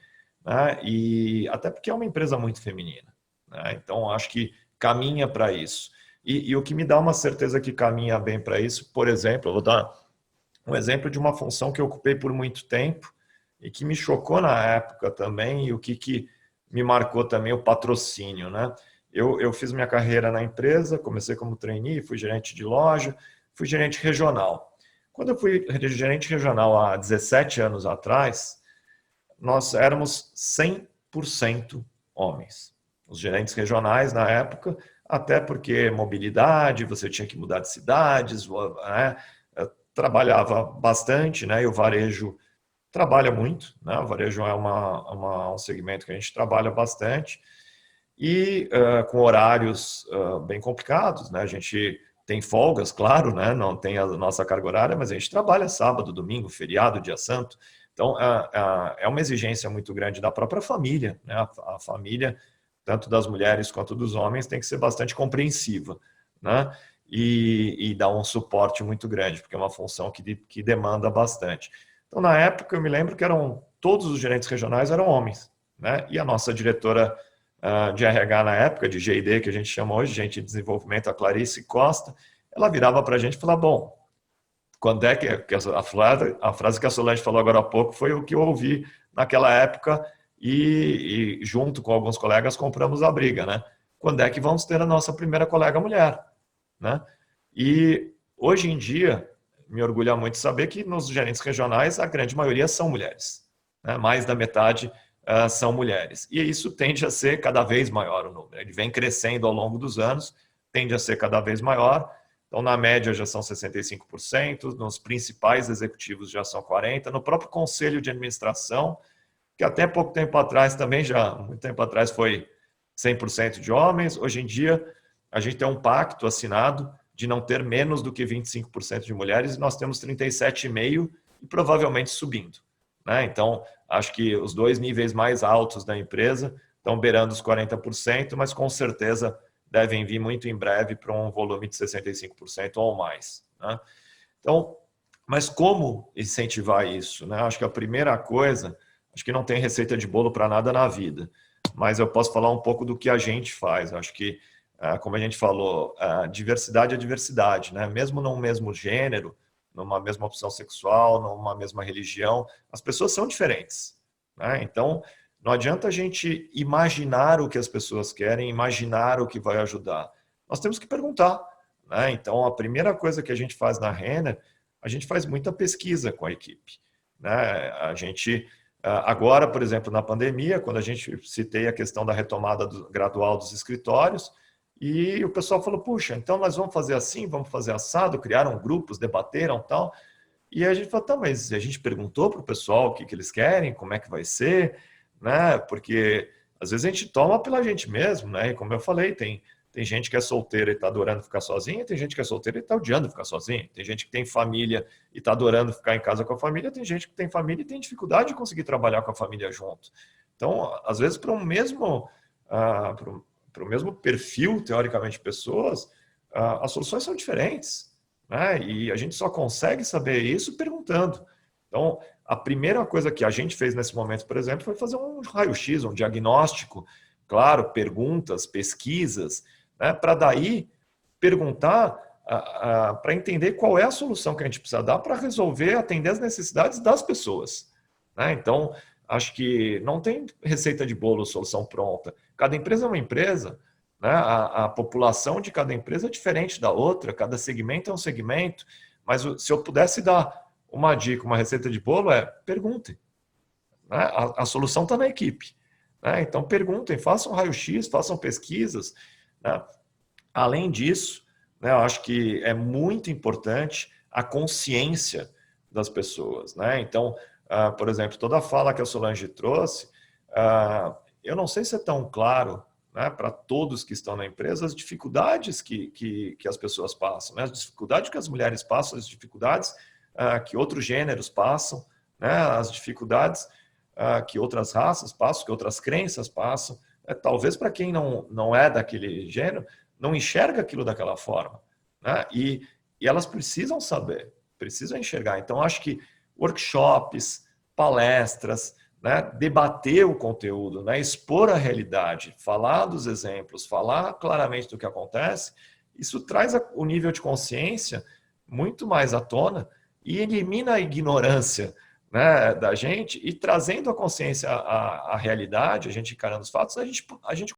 né? E até porque é uma empresa muito feminina, né? Então, acho que caminha para isso. E o que me dá uma certeza que caminha bem para isso, por exemplo, eu vou dar um exemplo de uma função que eu ocupei por muito tempo e que me chocou na época também, e o que me marcou também, o patrocínio, né? Eu fiz minha carreira na empresa, comecei como trainee, fui gerente de loja, fui gerente regional. Quando eu fui gerente regional há 17 anos atrás, nós éramos 100% homens. Os gerentes regionais na época, até porque mobilidade, você tinha que mudar de cidades, né? Trabalhava bastante, né? E o varejo trabalha muito, né? O varejo é um segmento que a gente trabalha bastante e com horários bem complicados, né? A gente tem folgas, claro, né? Não tem a nossa carga horária, mas a gente trabalha sábado, domingo, feriado, dia santo. Então, é uma exigência muito grande da própria família, né? A família, tanto das mulheres quanto dos homens, tem que ser bastante compreensiva, né? e dar um suporte muito grande, porque é uma função que demanda bastante. Então, na época, eu me lembro que todos os gerentes regionais eram homens, né? E a nossa diretora de RH na época, de G&D, que a gente chama hoje, gente de desenvolvimento, a Clarice Costa, ela virava para a gente e falava, bom, quando é que a frase que a Solange falou agora há pouco foi o que eu ouvi naquela época e junto com alguns colegas compramos a briga, né? Quando é que vamos ter a nossa primeira colega mulher, né? E hoje em dia, me orgulha muito saber que nos gerentes regionais a grande maioria são mulheres, né? Mais da metade são mulheres. E isso tende a ser cada vez maior o número. Ele vem crescendo ao longo dos anos, tende a ser cada vez maior. Então, na média já são 65%, nos principais executivos já são 40%, no próprio conselho de administração, que até pouco tempo atrás também muito tempo atrás foi 100% de homens, hoje em dia a gente tem um pacto assinado de não ter menos do que 25% de mulheres e nós temos 37,5% e provavelmente subindo, né? Então, acho que os dois níveis mais altos da empresa estão beirando os 40%, mas com certeza devem vir muito em breve para um volume de 65% ou mais, né? Então, mas como incentivar isso, né? Acho que a primeira coisa, acho que não tem receita de bolo para nada na vida, mas eu posso falar um pouco do que a gente faz. Acho que, como a gente falou, diversidade é diversidade, né? Mesmo num mesmo gênero, numa mesma opção sexual, numa mesma religião, as pessoas são diferentes, né? Então, não adianta a gente imaginar o que as pessoas querem, imaginar o que vai ajudar. Nós temos que perguntar, né? Então, a primeira coisa que a gente faz na Renner, a gente faz muita pesquisa com a equipe, né? A gente, agora, por exemplo, na pandemia, quando a gente citei a questão da retomada gradual dos escritórios, e o pessoal falou, puxa, então nós vamos fazer assim, vamos fazer assado, criaram grupos, debateram tal. E a gente falou, tá, mas a gente perguntou para o pessoal o que eles querem, como é que vai ser, né? Porque às vezes a gente toma pela gente mesmo, né? E como eu falei, tem gente que é solteira e está adorando ficar sozinha, tem gente que é solteira e está odiando ficar sozinha, tem gente que tem família e está adorando ficar em casa com a família, tem gente que tem família e tem dificuldade de conseguir trabalhar com a família junto. Então, às vezes, para o mesmo perfil, teoricamente, de pessoas, as soluções são diferentes, né? E a gente só consegue saber isso perguntando. Então, a primeira coisa que a gente fez nesse momento, por exemplo, foi fazer um raio-x, um diagnóstico, claro, perguntas, pesquisas, né, para daí perguntar, para entender qual é a solução que a gente precisa dar para resolver, atender as necessidades das pessoas, né? Então, acho que não tem receita de bolo, solução pronta. Cada empresa é uma empresa, né? A população de cada empresa é diferente da outra, cada segmento é um segmento, mas se eu pudesse dar uma dica, uma receita de bolo perguntem, né? A solução está na equipe, né? Então perguntem, façam raio-x, façam pesquisas, né? Além disso, né, eu acho que é muito importante a consciência das pessoas, né? Então, por exemplo, toda a fala que a Solange trouxe, eu não sei se é tão claro, né, para todos que estão na empresa as dificuldades que as pessoas passam, né? As dificuldades que as mulheres passam, as dificuldades que outros gêneros passam, né? As dificuldades que outras raças passam, que outras crenças passam. Talvez para quem não é daquele gênero, não enxerga aquilo daquela forma, né? E elas precisam saber, precisam enxergar. Então, acho que workshops, palestras, né? Debater o conteúdo, né? Expor a realidade, falar dos exemplos, falar claramente do que acontece, isso traz o nível de consciência muito mais à tona e elimina a ignorância, né, da gente, e trazendo a consciência à realidade, a gente encarando os fatos, a gente